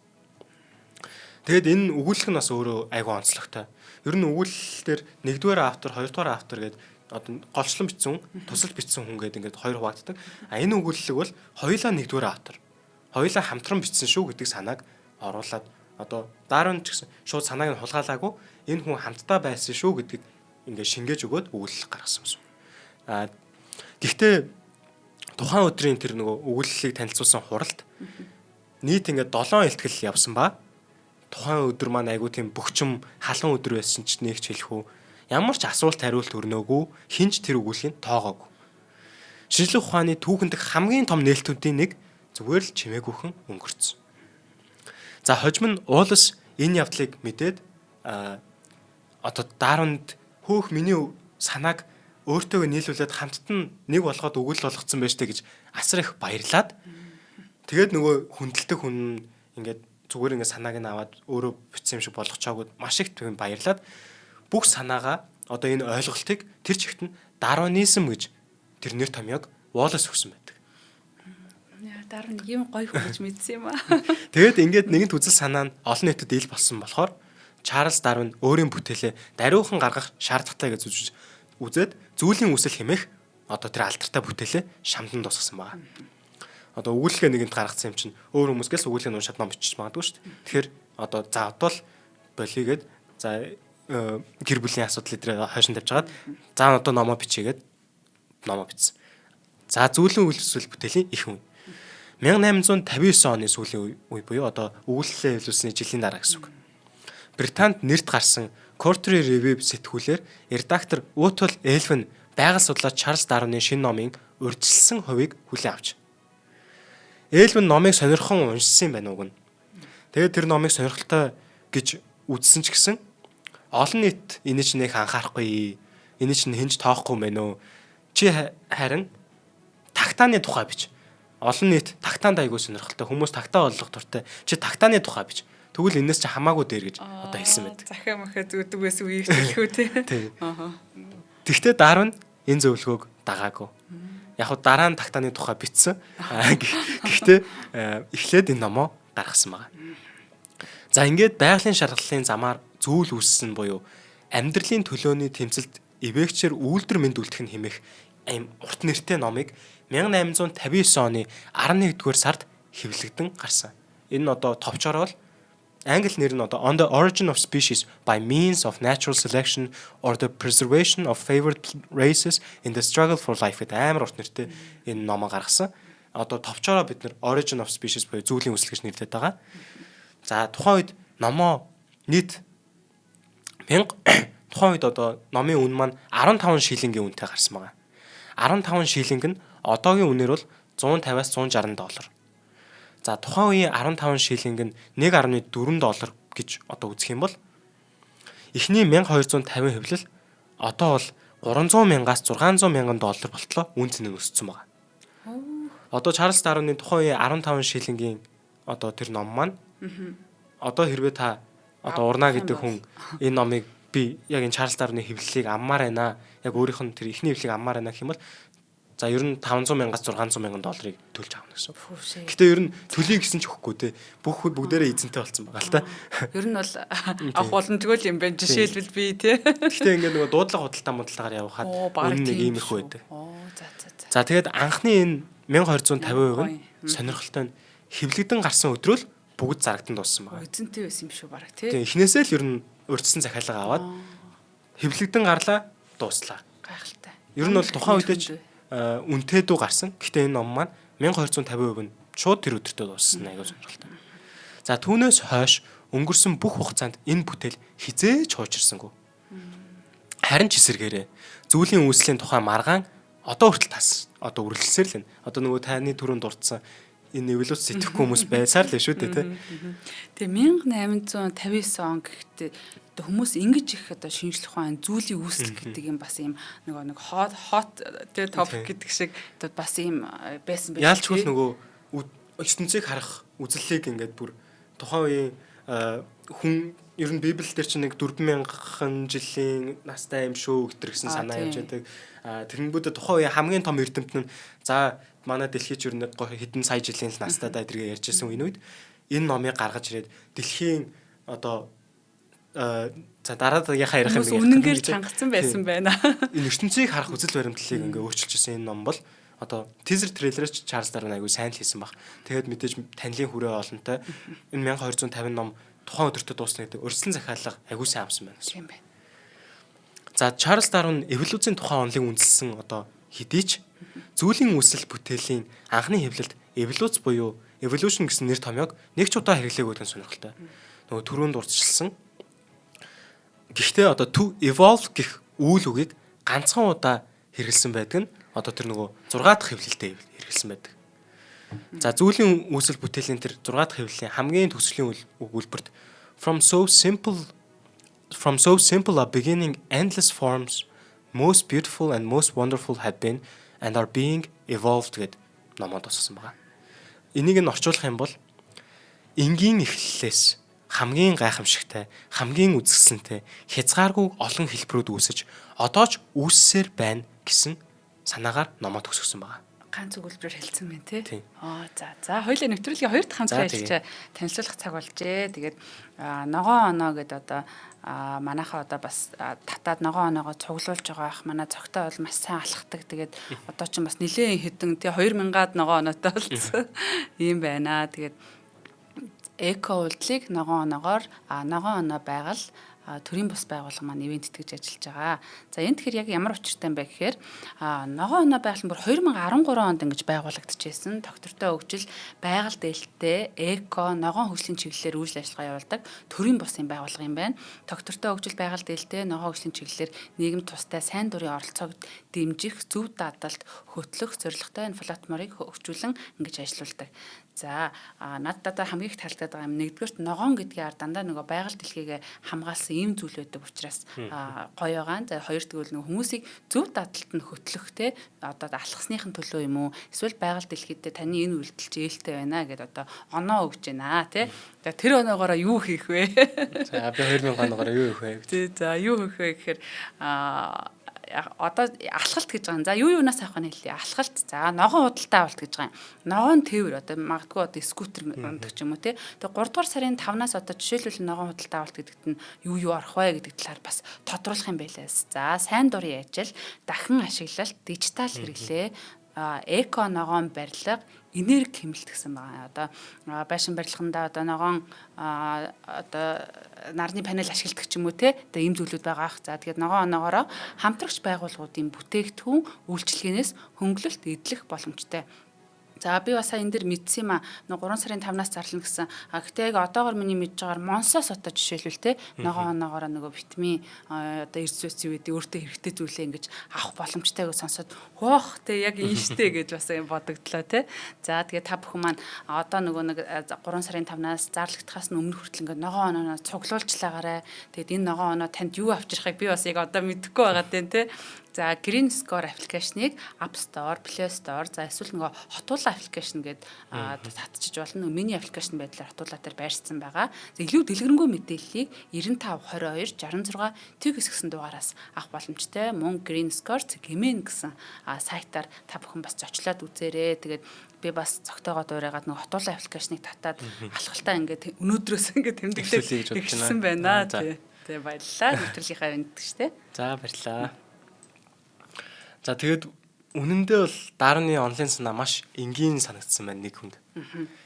Тэгэд энэ өгүүлэлт нь бас өөрөө айгүй онцлогтой. Ер нь өгүүлэлтээр 1-р автор, 2-р автор гэдэг одоо голчлон бичсэн, тусал бичсэн хүн гэдэг ингээд хоёр хуваагддаг. Энэ өгүүлэлэг бол хоёулаа 1-р автор. Хоёулаа хамтран бичсэн шүү гэдэг санааг оруулаад одоо Darwin ч гэсэн шууд санааг нь хулгайлаагүй энэ хүн хамтдаа байсан шүү гэдгийг ингээд шингээж өгөөд өгүүлэл гаргасан юм. Гэхдээ тухайн өдрийн тэр нөгөө өгүүлэлийг танилцуулсан хуралд нийт ингээд 7 илтгэл явсан ба тухайн өдөр маань айгуу тийм бөхчм халуун өдөр байсан ч нэг ч хэлэх үү ямар ч асуулт хариулт өрнөөгүй хинч тэр өгүүлгийг тоогоогүй. Шинжлэх ухааны түүхэнд хамгийн том нээлтүүдийн нэг зүгээр л чимээгүйхэн өнгөрцөн. За хожим нь Wallace энэ явдлыг мэдээд одоо Darwin-д хөөх миний санааг өөртөөгөө нийлүүлээд хамтд нь нэг болгоод өгүүлэл болгоцсон байж тээ гэж асар их баярлаад тэгээд нөгөө хүндэлдэг хүн ингээд зүгээр ингээд санааг нь аваад өөрөө бичсэн юм шиг болгочоогүй маш их тийм баярлаад бүх санаагаа одоо энэ ойлголтыг тэр чигт нь Darwinism гэж тэр нэр томьёог Wallace өгсөн байдаг. Дарвин юм гоё хүн гэж мэдсэн юм аа. Тэгээд ингээд нэгэнт үзэл санаа нь олон нийтэд ил болсон болохоор Чарльз Дарвин өөрийн бүтээлээ даруйхан гаргах шаардлагатай гэж үзээд зүйлийн үсэл хэмээх одоо тэр алдартай бүтээлээ шамдан тусгасан байна. Одоо өгүүлэлгээ нэгэнд гаргацсан юм чинь өөр хүмүүсгээс өгүүлэлийг уншаад ном бичиж магадгүй шүү дээ. Тэгэхээр одоо за одоо л болигээд за гэр бүлийн асуудал дээр хойшин тавьж хагаад за одоо номоо бичээгээд номоо бичсэн. За зүйлийн үсэл бүтээлийн их үн 1859 оны сүүлийн үе буюу одоо өгүүлэлээ хэлүүлсний жилийн дараа гэсэн үг. Британд нэрт гарсан Quarterly Review сэтгүүлээр редактор Ethel Elvin байгаль судлаач Чарльз Дарвины шинэ номын урьдчилсан хувийг хүлээн авч. Elvin номыг сонирхон уншсан байна уг нь. Тэгээд тэр номыг сонирхолтой гэж үзсэн ч гэсэн олон нийт энэ ч нэг анхаарахгүй, энэ ч хинж тоохгүй мэн үү? Чи харин тагтааны тухай бич. Олон нийт тагтаанд айгүй сонирхолтой хүмүүс тагтаа олох дуртай. Чи тагтааны тухай бич. Тэгвэл энэс чи хамаагүй дээр гэж одоо хэлсэн байдаг. Захаа махаа зүүдэг байсан үеийг хэлэхүү те. Тэгвэл Дарвин энэ зөвлөгөөг дагаагүй. Яг хуу дараа нь тагтааны тухай бичсэн. Гэхдээ эхлээд энэ номоо гаргасан байгаа. За ингээд байгалийн шаргаллын замаар зүйл үүссэн буюу амьдралын төлөөний тэмцэлд эвээгчээр үйлдвэр мэнд үлдэх нь хэмээх аим урт нэртэй номыг 1859 оны 11-р сард хэвлэгдэн гарсан. Энэ нь одоо товчоор бол англи нэр нь одоо On the Origin of Species by Means of Natural Selection or the Preservation of Favored Races in the Struggle for Life гэдэг амар урт нэртэй энэ номоо гаргасан. Одоо товчоороо бид нэр Origin of Species буюу зүйлийн үсэл гэж нэрлэдэг байгаа. За тухайн үед номоо нийт тухайн үед одоо номын үн маань 15 шиллингийн үнэтэй гарсан байгаа. 15 шиллинг нь одоогийн үнээр бол 150-аас 160 доллар. За тухайн үеийн 15 шиллинг нь 1.4 доллар гэж одоо үзэх юм бол эхний 1250 хэвлэл одоо бол 300 мянгаас 600 мянган доллар болтлоо үн цэн нь өссөн байгаа. Одоо Чарлз Дарвины тухайн үеийн 15 шиллингийн одоо тэр ном маань одоо хэрвээ та одоо урнаа гэдэг хүн энэ номыг би яг энэ Чарлз Дарвины хэвлэлийг аммаар байна. Яг өөрийнх нь тэр ихний хэвлэлийг аммаар байна гэх юм бол за ер нь 500 мянгаас 600 мянган долларыг төлж авна гэсэн. Гэтэ ер нь төлөе гэсэн ч өгөхгүй те. Бүгдээрээ эзэнтэй болцсон байгаа л та. Ер нь бол авах боломжгүй юм байна. Жишээлбэл би те. Гэтэ ингээд нөгөө дуудлага худалдаагаар явахад үнэн нэг иймэрхүү байдаг. За тэгээд анхны энэ 1250% нь сонирхолтой нь хэвлэгдэн гарсан өдрөө л бүгд зарагдан дууссан байгаа. Эзэнтэй байсан юм шүү бараг тий. Тийм эхнээсээ л ер нь урьдчилан захиалга аваад хэвлэгдэн гарлаа дууслаа. Гайхалтай. Ер нь бол тухайн үедээ ч үнэтэй дүү гарсан. Гэхдээ энэ ном маань 1250% нь шууд тэр өдөртөө дууссан аягүй сонирхолтой. За түүнээс хойш өнгөрсөн бүх хугацаанд энэ бүтээл хизээж хуучирсангүй. Харин ч эсэргээрээ зүйлийн үүслийн тухай маргаан одоо хүртэл тас одоо үргэлжлсээр л байна. Одоо нөгөө таны түрүүнд дурдсан энэ эволюц сэтгэхгүй хүмүүс байсаар л шүү дээ тий. Тэгээ 1859 он гэхдээ хүмүүс ингэж их одоо шинжлэх ухаан зүйлийн үүсэл гэдэг юм бас юм нэг hot тэгээ topic гэдэг шиг одоо бас юм байсан байх. Яалчгүй нөгөө ертөнцийг харах үзлэлийг ингээд бүр тухайн үеийн хүн ер нь Библиэл дээр чинь нэг 4000 жилийн настай юм шүү гэтэр гэсэн санаа явж байдаг. Тэрнбүүдээ тухайн үеийн хамгийн том эрдэмтэн нь за манай дэлхий ч ер нь хэдэн сая жилийн настай да эдгээр ярьж ирсэн үед энэ номыг гаргаж ирээд дэлхийн одоо за дараагийнхаа ярих юм үнэнгээр чангацсан байсан байна. Энэ ертөнцийг харах үзэл баримтлалыг ингээ өөрчилж ирсэн энэ ном бол одоо teaser trailer-ч Чарлз Дарвин аягүй сайн л хийсэн баг. Тэгээд мэдээж танилын хүрээ олонтой энэ 1250 ном тухайн өдөртөө дуусна гэдэг өрсөлдөн захиалга аягүй сайн авсан байна гэсэн юм байна. За Чарлз Дарвин эволюцийн тухайн онолыг үндэслсэн одоо хэдий ч зүйлийн үүсэл бүтээлийн анхны хэвлэлд эволюц буюу evolution гэсэн нэр томьёог нэг ч удаа хэрэглээгүй гэдэг нь сонирхолтой. Нөгөө түрүүнд урдчилсан. Гэхдээ одоо to evolve гэх үйл үгийг ганцхан удаа хэрэглэсэн байдаг нь одоо тэр нөгөө 6 дахь хэвлэлтэд хэрэглэсэн байдаг. За зүйлийн үүсэл бүтээлийн тэр 6 дахь хэвлэлийн хамгийн төгсгөлийн өгүүлбэрт from so simple a beginning endless forms most beautiful and most wonderful have been and are being evolved гэд номод туссан байгаа. Энийг нь орчуулах юм бол энгийн эхлэлээс хамгийн гайхамшигтай, хамгийн үзэсгэлэнтэй, хязгааргүй олон хэлбэрүүд үүсэж одоо ч үүссээр байна гэсэн санаагаар номоо төгсгсөн байгаа. Ганц өгүүлбэрээр хэлсэн байна тий. За хоёулаа нэвтрүүлгийн хоёр дахь хамтаа хэлж танилцуулах цаг болжээ. Тэгээд ногоон оноо гэдэг одоо манайхаа одоо бас татаад ногоон оноогоо цуглуулж байгаа ах манай цогтой бол маш сайн алхдаг. Тэгээд одоо ч бас нэлээд хэдэн тий 2000-аад ногоон оноотой болсон юм байна. Тэгээд эко үйлдлийг ногоон оноогоор ногоон оноо байгаль төрийн бус байгууллага маань ивент тэтгэж ажиллаж байгаа. За энэ тэгэхээр яг ямар учиртай юм бэ гэхээр ногоон оноо байгууллага бүр 2013 онд ингэж байгуулагдчихсэн. Доктортой хөгжил байгаль дээлтэй эко ногоон хөгжлийн чиглэлээр үйл ажиллагаа явуулдаг төрийн бусын байгууллага юм байна. Доктортой хөгжил байгаль дээлтэй ногоон хөгжлийн чиглэлээр нийгэм тустай сайн дурын оролцоог дэмжих, зөв даатгалд хөтлөх зорилготой энэ платформыг хөгжүүлэн ингэж ажиллаулдаг. За надад хамгийн их таалагдаад байгаа юм нэгдүгээрт ногоон гэдгийн ард дандаа нөгөө байгаль дэлхийг хамгаалсан ийм зүйл байдаг учраас гоё байгаа. За хоёрт гэвэл нөгөө хүмүүсийг зөв даатгалд нь хөтлөхтэй одоо алхасныхын төлөө юм уу эсвэл байгаль дэлхийд таны энэ үйлдэл чи ээлтэй байна гэд одоо оноо өгж байна тий. За тэр оноогоороо юу хийх вэ? За би 2000 оноогоороо юу хийх вэ? Тий за юу хийх вэ гэхээр одоо алхалт гэж байгаа юм. За юу юунаас авах нь хэлээ. Алхалт. За ногоон худалдаа авалт гэж байгаа юм. Ногоон тээвэр одоо магадгүй одоо скутер ундаг ч юм уу те. Тэгээ 3 дугаар сарын 5-наас одоо жишээлбэл ногоон худалдаа авалт гэдэгт нь юу орох вэ гэдэг талаар бас тодруулах юм байлээс. За сайн дурын ажил, дахин ашиглалт, дижитал хэрэглээ, эко ногоон барилга, энерги хэмнэлт гэсэн байгаа. Одоо байшин барилгандаа одоо ногоон одоо нарны панел ашигладаг ч юм уу те. Одоо ийм зүйлүүд байгаа ах. За тэгээд ногоон оноогоороо хамтрагч байгууллагуудын бүтээгдэхүүн үйлчилгээнээс хөнгөлөлт эдлэх боломжтой. За би бас энэ дэр мэдсэн юм аа. 3 сарын 5-наас зарлана гэсэн. Гэхдээ яг одоогор миний мэдж байгаагаар Монсоос одоо жишээлбэл те ногоон оноогоор нөгөө витамин одоо эрдэс үе гэдэг өөртөө хэрэгтэй зүйлээ ингэж авах боломжтой гэж сонсоод хөөх те яг энэ штэ гэж бас юм бодогдлоо те. За тэгээ та бүхэн маань одоо нөгөө нэг 3 сарын 5-наас зарлагдахаас өмнө хүртэл ингээд ногоон оноо цуглуулжлагаарай. Тэгээд энэ ногоон оноо танд юу авчрахыг би бас яг одоо мэдэхгүй байгаа дээ те. За Green Score аппликейшнийг App Store, Play Store, за эсвэл нөгөө хотуулаа аппликейшн гээд татчих болно. Миний аппликейшн байдлаар хотуулаа дээр байршсан байгаа. За илүү дэлгэрэнгүй мэдээллийг 95 22 66 тэг гэсэн дугаараас авах боломжтой. Мөн Green Score гэмэн гэсэн сайтаар та бүхэн бас зочлоод үзээрэй. Тэгээд би бас цогтойгоо дуурайгаад нөгөө хотуулаа аппликейшнийг татаад алхалтаа ингээд өнөөдрөөс ингээд тэмдэглэж эхэлсэн байна. Тэгээ баярлалаа. Нэвтрүүлгийнхаа энд гэжтэй. За баярлалаа. За тэгээд үнэндээ бол Дарвины онлайн санаа маш энгийн санагдсан байна нэг хүнд.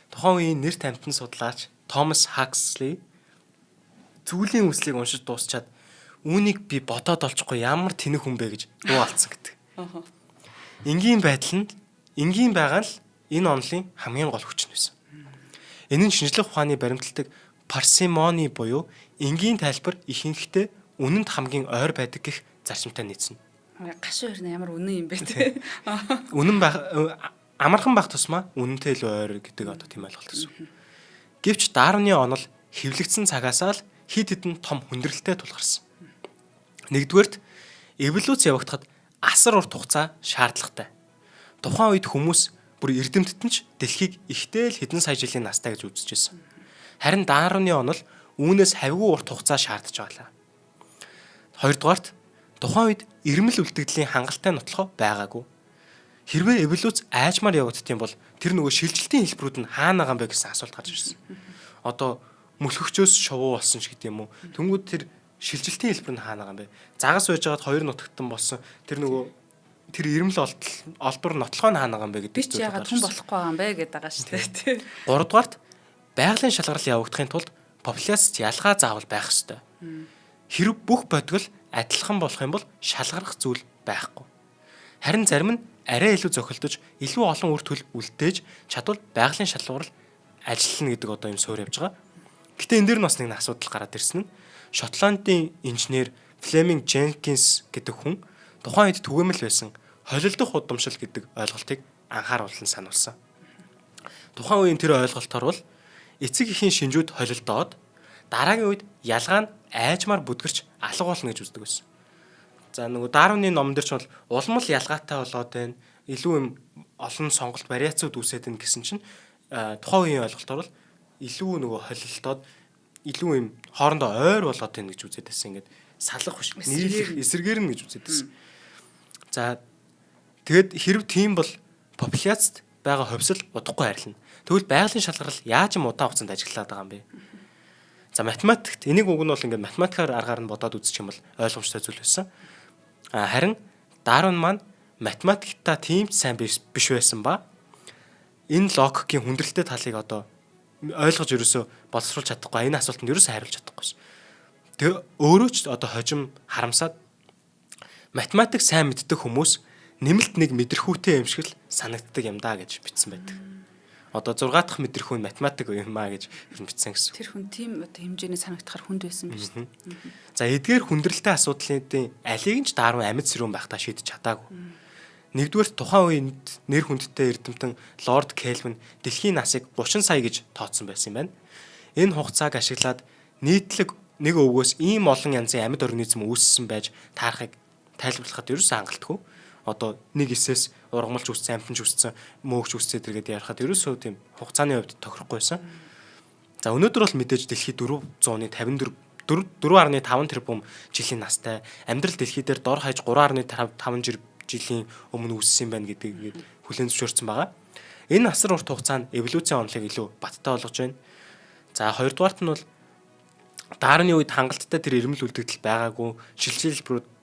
Тухайн үеийн нэр тамтан судлаач Томас Хаксли зүйлийн үслийг уншиж дуусчаад үүнийг би бодоод олчихгүй ямар тэнэг хүн бэ гэж дуу алдсан гэдэг. Энгийн байдал нь энгийн байгаа л энэ онлын хамгийн гол хүчин байсан. Энэ нь шинжлэх ухааны баримтлагдаг парсимони буюу энгийн тайлбар ихэнхдээ үнэнд хамгийн ойр байдаг гэх зарчимтай нийцнэ. Гашуун хэрнээ ямар үнэн юм бэ те. Үнэн байх амархан байх тусмаа үнэнтэй илүү ойр гэдэг одоо тийм ойлголт гэсэн. Гэвч Дарвины онол хэвлэгдсэн цагаасаа л хид хідэн том хүндрэлтэй тулгарсан. Нэгдүгээрт эволюц явагдахад асар урт хугацаа шаардлагатай. Тухайн үед хүмүүс бүр эрдэмтэд нь ч дэлхийг ихтэй л хэдэн сая жилийн настай гэж үзэж байсан. Харин Дарвины онол үүнээс хавьгүй урт хугацаа шаардж байлаа. Хоёрдугаарт тухайн үед ирмэл үлдэгдлийн хангалттай нотлохоо байгаагүй. Хэрвээ эволюц айжмаар явагдсан бол тэр нөгөө шилжилтийн хэлбэрүүд нь хаана байгаа юм бэ гэсэн асуулт гарч ирсэн. Одоо мөлхөгчөөс шувуу болсон ч гэдэм юм уу. Тэнгүүд тэр шилжилтийн хэлбэр нь хаана байгаа юм бэ? Загас байж байгаад хоёр нутагтан болсон. Тэр нөгөө тэр ирмэл олбор нотлохоо нь хаана байгаа юм бэ гэдэг зүйл гарч ирсэн. Би ч яагаад хүн болохгүй байгаа юм бэ гэдэг байгаа шүү дээ. Гуравдугаарт байгалийн шалгарал явагдахын тулд популяцид ялгаа заавал байх ёстой. Хэрв бүх бодгол адилхан болох юм бол шалгарах зүйл байхгүй. Харин зарим нь арай илүү зохилдож, илүү олон үр төлөв үлдээж чадвал байгалийн шалгуур ажиллана гэдэг одоо юм суур явж байгаа. Гэтэ энэ дэр нь бас нэг асуудал гараад ирсэн нь Шотландын инженер Флеминг Дженкинс гэдэг хүн тухайн үед түгээмэл байсан холилдох удамшил гэдэг ойлголтыг анхааруулсан сануулсан. Тухайн үеийн тэр ойлголтоор бол эцэг эхийн шинжүүд холилдоод дараагийн үед ялгаа нь айжмаар бүдгэрч алга болно гэж үздэг байсан. За нөгөө Дарвины номон дээр ч бол улмал ялгаатай болоод байна. Илүү юм олон сонголт вариацууд үүсээд байна гэсэн чинь тухайн үеийн ойлголтоор бол илүү нөгөө холилдоод илүү юм хоорондоо ойр болоод байна гэж үзээд байсан. Ингээд салах биш нийлэх эсэргээр нь гэж үзээд байсан. За тэгэд хэрв тийм бол популяцид байгаа хувьсэл удахгүй харилна. Тэгвэл байгалийн шалгарал яаж юм удаан хугацаанд ажиглаад байгаа юм бэ? За математикт энийг уг нь бол ингээд математикаар аргаар нь бодоод үзчих юм бол ойлгомжтой зүйл байсан. Харин Дарвин маань математиктаа тийм ч сайн биш байсан ба энэ логикийн хүндрэлтэй талыг одоо ойлгож ерөөсөө боловсруулж чадахгүй, энэ асуултанд ерөөсөө хариулж чадахгүй. Тэгээ өөрөө ч одоо хожим харамсаад математик сайн мэддэг хүмүүс нэмэлт нэг мэдрэхүйтэй юм шиг л санагддаг юм да гэж бичсэн байдаг. Одоо 6 дахь мэдрэхүүн математик юм аа гэж бичсэн гэсэн. Тэр хүн тийм одоо хэмжээний санагдахаар хүнд байсан биз дээ. За эдгээр хүндрэлтэй асуудлын алийг нь ч Дарвин амьд сэрүүн байхдаа шийдэж чадаагүй. Нэгдүгээр тухайн үеинд нэр хүндтэй эрдэмтэн Лорд Кельвин дэлхийн насыг 30 сая гэж тооцсон байсан юм байна. Энэ хугацааг ашиглаад нийтлэг нэг өвгөөс ийм олон янзын амьд организм үүссэн байж таарахыг тайлбарлахад ерөөсөө хангалтгүй. Одоо нэг эсээс ургамалж үссэн, амтанч үссэн, мөөгч үссэн тэргээд ярихад ерөөсөө тийм хугацааны хувьд тохирохгүй байсан. За өнөөдөр бол мэдээж дэлхийд 454 4.5 тэрбум жилийн настай амьдрал дэлхий дээр дор хаяж 3.5 жилийн өмнө үүссэн байна гэдгийг хүлээн зөвшөөрсөн байгаа. Энэ асар урт хугацаанд эволюцийн онолыг илүү баттай болгож байна. За хоёрдугаарт нь бол Дарвины үед хангалттай тэр ирмэл үлдэгдэл байгаагүй,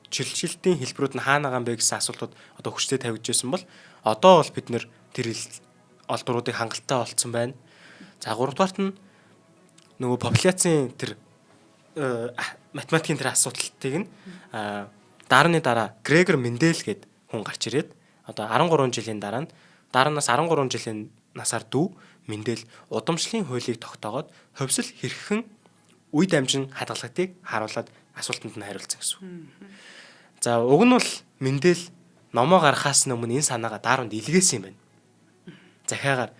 шилжилтийн хэлбэрүүд нь хаана байгаа юм бэ гэсэн асуултууд одоо хүчтэй тавьж байсан бол одоо бол бид нэр тэр олдруудыг хангалттай олцсон байна. За гуравдугаарт нь нөгөө популяцийн тэр математикийн тэр асуудлыг нь Дарвины дараа Грегор Мендель гээд хүн гарч ирээд одоо 13 жилийн дараа нь Дараанаас 13 жилийн насаар дүү мэндэл удамшлын хуулийг тогтоогоод хувьсэл хэрхэн үе дамжин хадгалагдгийг харуулад асуултанд нь хариулсан гэсэн үг. За уг нь бол мэндэл номоо гаргахаас өмнө энэ санаагаа Дарвинд илгээсэн юм байна. Захиагаар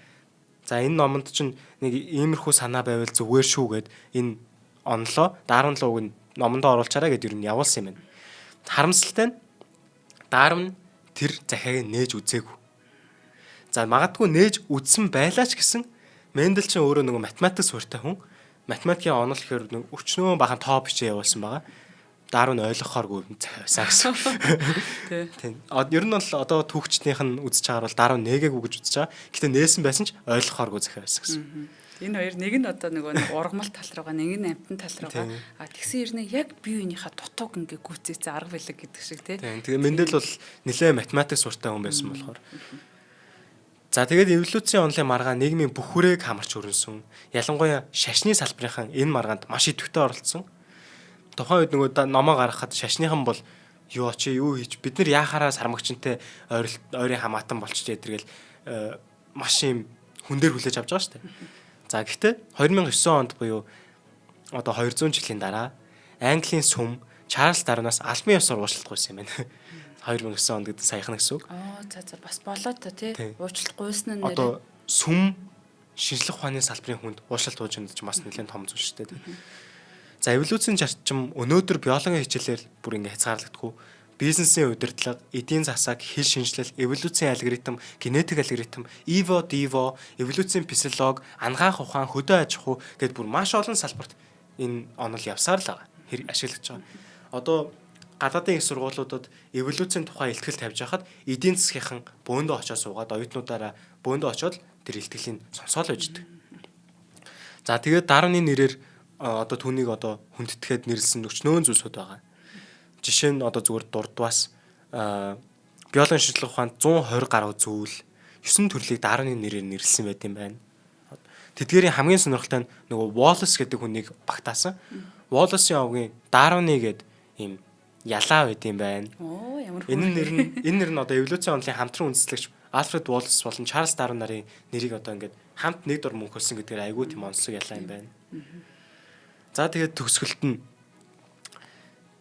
за энэ номонд чинь нэг иймэрхүү санаа байвал зүгээр шүү гэд энэ онлоо Дарвин л уг нь номонд оруулчаарай гэд юу н явуулсан юм байна. Харамсалтай нь Дарвин тэр захиаг нээж үзээгүй. За магадгүй нээж үзсэн байлаач гэсэн Мендел ч өөрөө нөгөө математик суурьтай хүн. Математикийн онол гэхээр нэг өчнөө бахан тоо бичээ явуулсан байгаа. Дарвин ойлгохооргүй захиа байсан гэсэн. Тийм. Ер нь бол одоо түүхчдийнх нь үзэж байгаа бол Дарвин нээгээгүй гэж үзэж байгаа. Гэтэ нээсэн байсан ч ойлгохооргүй захиа байсан гэсэн. Энэ хоёр нэг нь одоо нөгөө ургамал тал руугаа нэг нь амтан тал руугаа тэгсэн ирнэ яг бие биенийхээ дутууг ингээ гүйцээсэн арга билэг гэдэг шиг тий. Тэгээ Мендел бол нэлээ математик суурьтай хүн байсан болохоор. За тэгээд эволюцийн онолын маргаан нийгмийн бүх хүрээг хамарч өрнсөн. Ялангуяа шашны салбарынхан энэ маргаанд маш идэвхтэй оролцсон. Тухайн үед нөгөө номоо гаргахад шашныхан бол юу хийж бид нар яахаараа сармагчтай ойрын хамаатан болчих гэдэргээл маш юм хүн дээр хүлээж авч байгаа шүү дээ. За гэхдээ 2009 онд буюу одоо 200 жилийн дараа Английн сүм Чарльз Дарвинаас албан ёсоор уучлалт гуйсан юм байна. 2009 онд гэдэг саяхан гэсэн үг. За бас болоо та тий. Уучлалт гуйсан нь нэрээ. Одоо сүм шинжлэх ухааны салбарын хүнд уучлалт гуйж байгаа нь бас нэлээд том зүйл шүү дээ. За эволюцийн зарчим өнөөдөр биологийн хичээлээр бүр ингэ хязгаарлагдахгүй. Бизнесийн удирдлага, эдийн засаг, хэл шинжилэл, эволюцийн алгоритм, генетик алгоритм, эво, эволюцийн физиологи, ангаах ухаан, хөдөө аж ахуй гэдээ бүр маш олон салбарт энэ онол явсаар л ашиглаж байгаа. Одоо гадаадын их сургуулиудад эволюцийн тухай илтгэл тавьж байхад эдийн засгийнхан бөөндөө очоод суугаад оюутнуудаараа бөөндөө очоод тэр илтгэлийн сонсоол өгдөг. За тэгээд Дарвины нэрээр одоо түүнийг одоо хүндэтгээд нэрлсэн өчнөөн зүйлсүүд байгаа. Жишээ нь одоо зүгээр дурдваас биологийн шинжилгээ ухаанд 120 гаруй зүйл 9 төрлийг Дарвины нэрээр нэрлсэн байт юм байна. Тэдгээрийн хамгийн сонирхолтой нь нөгөө Wallace гэдэг хүнийг багтаасан. Wallace-ийн овгийн Дарвины гэдэг ийм ялаа байт юм байна. Энэ нэр нь одоо эволюцийн онолын хамтран үндэслэгч Альфред Wallace болон Чарльз Дарвин нарын нэрийг одоо ингээд хамт нэг дор мөнхөлсөн гэдгээр айгүй тийм онцлог ялаа юм байна. За тэгээд төгсгөлт нь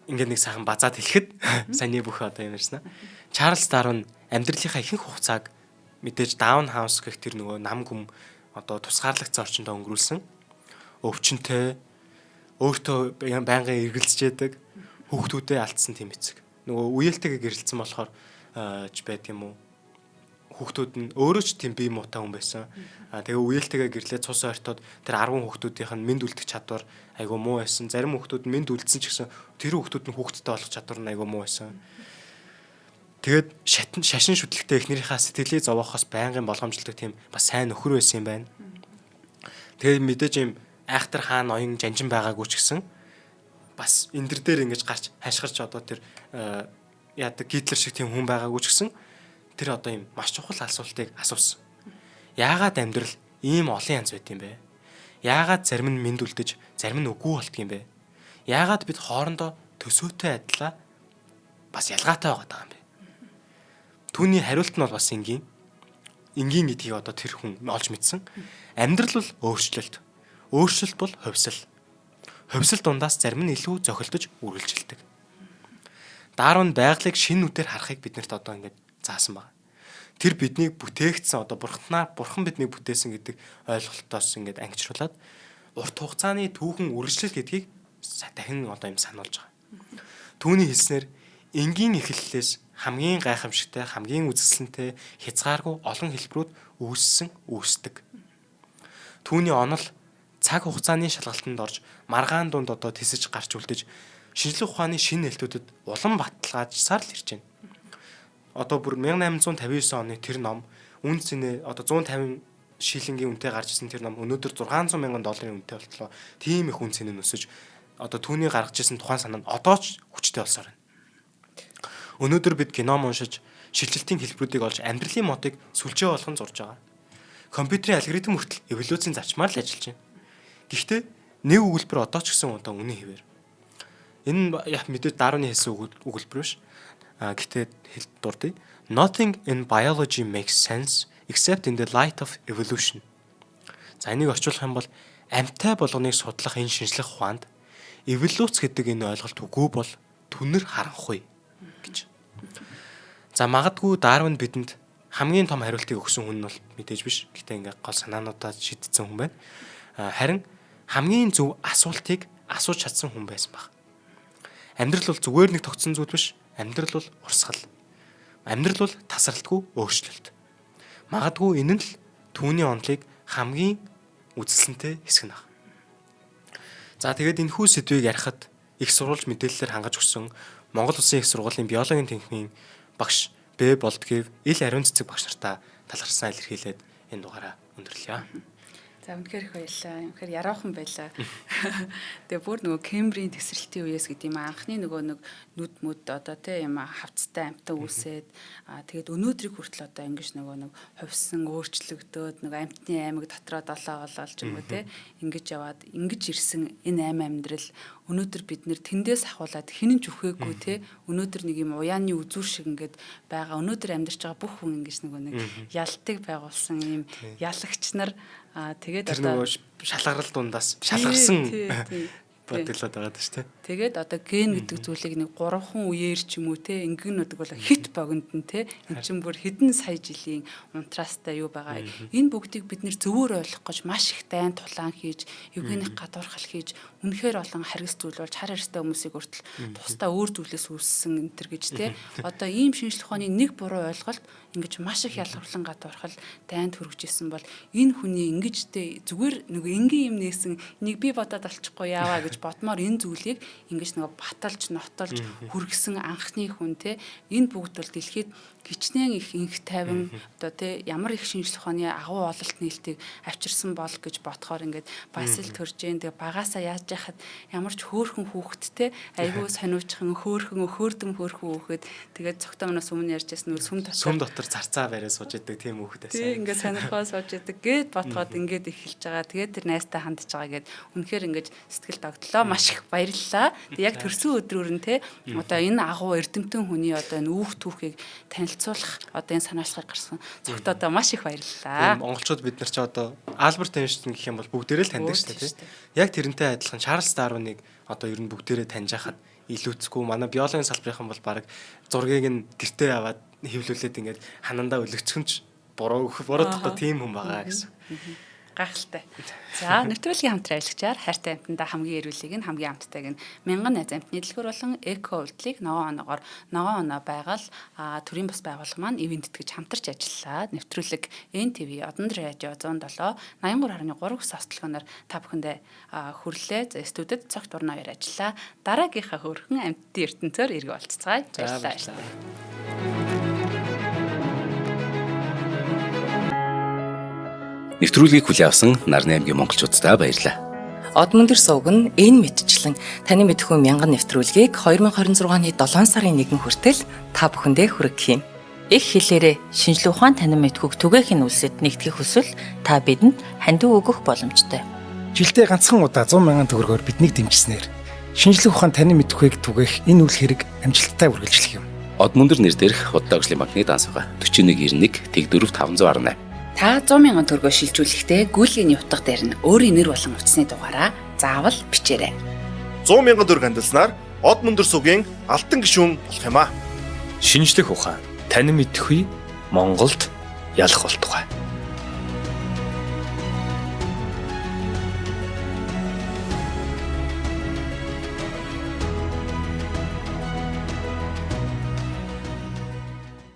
ингээд нэг сайхан базаад хэлэхэд саний бүх одоо юм ярьснаа. Чарльз Дарвин амьдралынхаа ихэнх хугацааг мэдээж даун хаус гэх тэр нөгөө нам гүм одоо тусгаарлагц орчинд өнгөрүүлсэн. Өвчнөд өөртөө байнгын эргэлзэж яадаг, хүүхдүүдээ алдсан тийм эцэг. Нөгөө үеэлтэйгээ гэрэлцсэн болохоор ч байт юм уу. Хүүхдүүд нь өөрөө ч тийм бие муутай хүн байсан. Тэгээ үеэлтэйгээ гэрлээ цус ойртоод тэр 10 хүүхдүүдийнх нь мэд үлдэх чадвар айгүй муу байсан. Зарим хүүхдүүд нь мэд үлдсэн ч гэсэн тэр хүүхдүүд нь хүүхдтэй болох чадвар нь айгүй муу байсан. Тэгээд шашин шүтлэгтэй эхнэрийнхээ сэтгэлийг зовоохоос байнгын болгоомжлдог тийм бас сайн нөхөр байсан юм байна. Тэгээд мэдээж юм айхтар хаан ноён жанжин байгаагүй ч гэсэн бас эндэр дээр ингэж гарч хашгирч одоо тэр яадаг Гитлер шиг тийм хүн байгаагүй ч гэсэн тэр одоо юм маш чухал асуултыг асуусан. Яагаад амьдрал ийм олон янз байт юм бэ? Яагаад зарим нь мэд үлдэж, зарим нь үгүй болт юм бэ? Яагаад бид хоорондоо төсөөтэй адилаа бас ялгаатай байгаа юм бэ? Түүний хариулт нь бол бас энгийн гэдгийг одоо тэр хүн олж мэдсэн. Амьдрал бол өөрчлөлт. Өөрчлөлт бол хувьсэл. Хувьсэл дундаас зарим нь илүү зохилдож үргэлжилдэг. Дарвин байгалыг шинэ нүдээр харахыг биднэрт одоо ингэж заасан байна. Тэр биднийг бүтээгдсэн одоо бурхан биднийг бүтээсэн гэдэг ойлголтоос ингэж ангичруулад урт хугацааны түүхэн үргэлжлэл гэдгийг дахин одоо юм сануулж байгаа. Түүний хэлснээр энгийн эхлэлээс хамгийн гайхамшигтай, хамгийн үзэсгэлэнтэй, хязгааргүй олон хэлбэрүүд үүсдэг. Түүний онол цаг хугацааны шалгалтанд орж маргаан дунд одоо тисэж гарч үлдэж шинжлэх ухааны шинэ нээлтүүдэд улам баталгаажсаар л ирж байна. Одоо бүр 1859 оны тэр ном үн цэнэ одоо 150 шиллингийн үнэтэй гарч ирсэн тэр ном өнөөдөр 600 мянган долларын үнэтэй болтлоо. Тийм их үн цэнэ өсөж одоо түүний гаргаж ирсэн тухайн санаа нь одоо ч хүчтэй болсоор байна. Өнөөдөр бид геном уншиж шилжилтийн хэлбэрүүдийг олж амьдралын модыг сүлжээ болгон зурж байгаа. Компьютерийн алгоритм хүртэл эволюцийн зарчмаар л ажиллаж байна. Гэхдээ нэг өгүүлбэр одоо ч гэсэн одоо үнэн хэвээр. Энэ яг мэдээж Дарвины хэлсэн өгүүлбэр биш. Гэхдээ хэл дурдъя. Nothing in biology makes sense except in the light of evolution. За энийг орчуулах юм бол амьтай болгоныг судлах энэ шинжлэх ухаанд эволюц гэдэг энэ ойлголт үгүй бол түнэр харанхуй гэж. За магадгүй Дарвин бидэнд хамгийн том хариултыг өгсөн хүн нь бол мэдээж биш. Гэтэ ингээ гол санаануудаа шийдсэн хүн байна. Харин хамгийн зөв асуултыг асууж чадсан хүн байсан баг. Амьдрал бол зүгээр нэг тогтсон зүйл биш. Амьдрал бол урсгал. Амьдрал бол тасралтгүй өөрчлөлт. Магадгүй энэ нь л түүний онолыг хамгийн үзэсгэлэнтэй хэсэг нах. За тэгээд энэ хүү сэдвийг ярихад их сурвалж мэдээллээр хангаж өгсөн Монгол Улсын их сургуулийн биологийн тэнхимийн багш Б Болдгив ил ариун цэцэг багш нартаа талархсан илэрхийлээд энэ дугаараа өндөрлөё. За үнэхээр их баярлаа. Үнэхээр яраахан байлаа. Тэгээ бүр нөгөө Кембрийн тесрэлтийн үеэс гэдэг юм анхны нөгөө нэг нүд мүд одоо тийм юм хавцтай амтан үсээд тэгээд өнөөдрийг хүртэл одоо ингэж нөгөө нэг хувьсан өөрчлөгдөөд нөгөө амтны аймаг дотроо долоо болол ч юм уу тийм ингэж яваад ингэж ирсэн энэ амьдрал өнөөдөр бид нэр тэндээс ахуулаад хинэн ч үхээгүй те өнөөдөр нэг юм уяаны үзүүр шиг ингээд байгаа өнөөдөр амьдарч байгаа бүх хүн ингэж нөгөө нэг ялтыг байгуулсан юм ялагч нар тэгээд одоо шалгарал дундаас шалгарсан бодлоод байгаа шүү дээ. Тэгээд одоо ген гэдэг зүйлийг нэг 3 үеэр ч юм уу те ингэнүүдэг бол хит богинд нь те эн чинь бүр хэдэн сая жилийн унтраастай юу байгаа. Энэ бүгдийг бид нэр зөвөр ойлгох гэж маш их дайн тулаан хийж, евгеник гадуурхал хийж, үнэхээр олон харгас зүйл болж хар арьстай хүмүүсийг хүртэл тусдаа өөр зүйлээс үүссэн энэ төр гэж те. Одоо ийм шинжлэх ухааны нэг буруу ойлголт ингэж маш их ялгарлан гадуурхал дайнд хүргэж исэн бол энэ хүний ингэж те зүгээр нэг энгийн юм нээсэн нэг би бодоод олчихгүй яаваа гэж бодмоор энэ зүйлийг ингэж нэг баталж нотолж хүргэсэн анхны хүн те энэ бүгд бол дэлхийд хичнээн их инх тайван одоо те ямар их шинжлэх ухааны агуу ололт нээлтийг авчирсан бол гэж бодохоор ингээд бас л төрж जैन тэгээ багасаа яаж яхад ямар ч хөөхөн хүүхэдтэй айгүй сониучхан хөөхөн хүүхэд тэгээд цогтомноос өмнө ярьжсэн нүү сүм дотор зарцаа барай сууж идэг тийм хүүхэд байсан. Тийм ингээд сонирхоо сууж идэг гэд бодоход ингээд эхэлж байгаа. Тэгээд тэр найстай хандж байгаа гэд үнэхээр ингээд сэтгэл догтлоо маш их баярлалаа. Тэг яг төрсөн өдрөөр нь те одоо энэ агуу эрдэмтэн хүний одоо энэ үүх түүхийг танилцуулах одоо энэ санаачлахыг гарсан. Цогтоо маш их баярлалаа. Монголчууд бид нар ч одоо Альберт Эйнштейн гэх юм бол бүгдээрээ л таньдаг шүү дээ тийм. Яг тэрнтэй адилхан Чарльз Дарвиныг одоо ер нь бүгдээрээ таньж хахад илүүцгүй манай биологийн салбарын бол баг зургийг нь гэртээ аваад хэвлүүлээд ингээд ханандаа өлөгчхөнч буруудахгүй тийм хүн байгаа гэсэн. Гайхалтай. За нэвтрүүлгийн хамтран ажиллагчаар хайртай амтандаа хамгийн эрүүлгийг нь хамгийн амттайг нь мянган найз амтны дэлгүүр болон эко үйлдэлийг ногоон оноо байгаль төрийн бас байгууллага маань ивент гэж хамтарч ажиллалаа. Нэвтрүүлэг NTV Одонд радио 107 83.3 состолгоноор та бүхэндээ хүрлээ. Студид цогт урнаар ажиллаа. Дараагийнхаа хөрхөн амтны ертөнцөөр эргэж олцгаая. Баярлалаа. Нэвтрүүлгийг хүлээн авсан Нарны аймгийн монголчуудаа баярлалаа. Одмондөр сувг нь энэ мэдчлэн таны мэдхүйн мянган нэвтрүүлгийг 2026 оны 7 сарын 1 хүртэл та бүхэндээ хүргэх юм. Их хэлээрээ шинжлэх ухаан танин мэдхүйг түгээх нь үлсэд нэгтгэх хүсвэл та бидэнд хандив өгөх боломжтой. Жилдээ ганцхан удаа 100 мянган төгрөгөөр биднийг дэмжснээр шинжлэх ухаан танин мэдхүйг түгээх энэ үйл хэрэг амжилттай үргэлжлэх юм. Одмондөр нэр дээрх Худалдаа агшлын банкны дансага 4191 Тэг 4518 Та 100 мянган төгрөгөөр шилжүүлэхдээ гүйлгээний утга дээр нь өөрийн нэр болон утасны дугаараа заавал бичээрэй. 100 мянган төгрөг хандалснаар Одмондөр сувгийн алтан гишүүн болох юм а. Шинжлэх ухаан танин мэдхгүй Монголд ялах болтугай.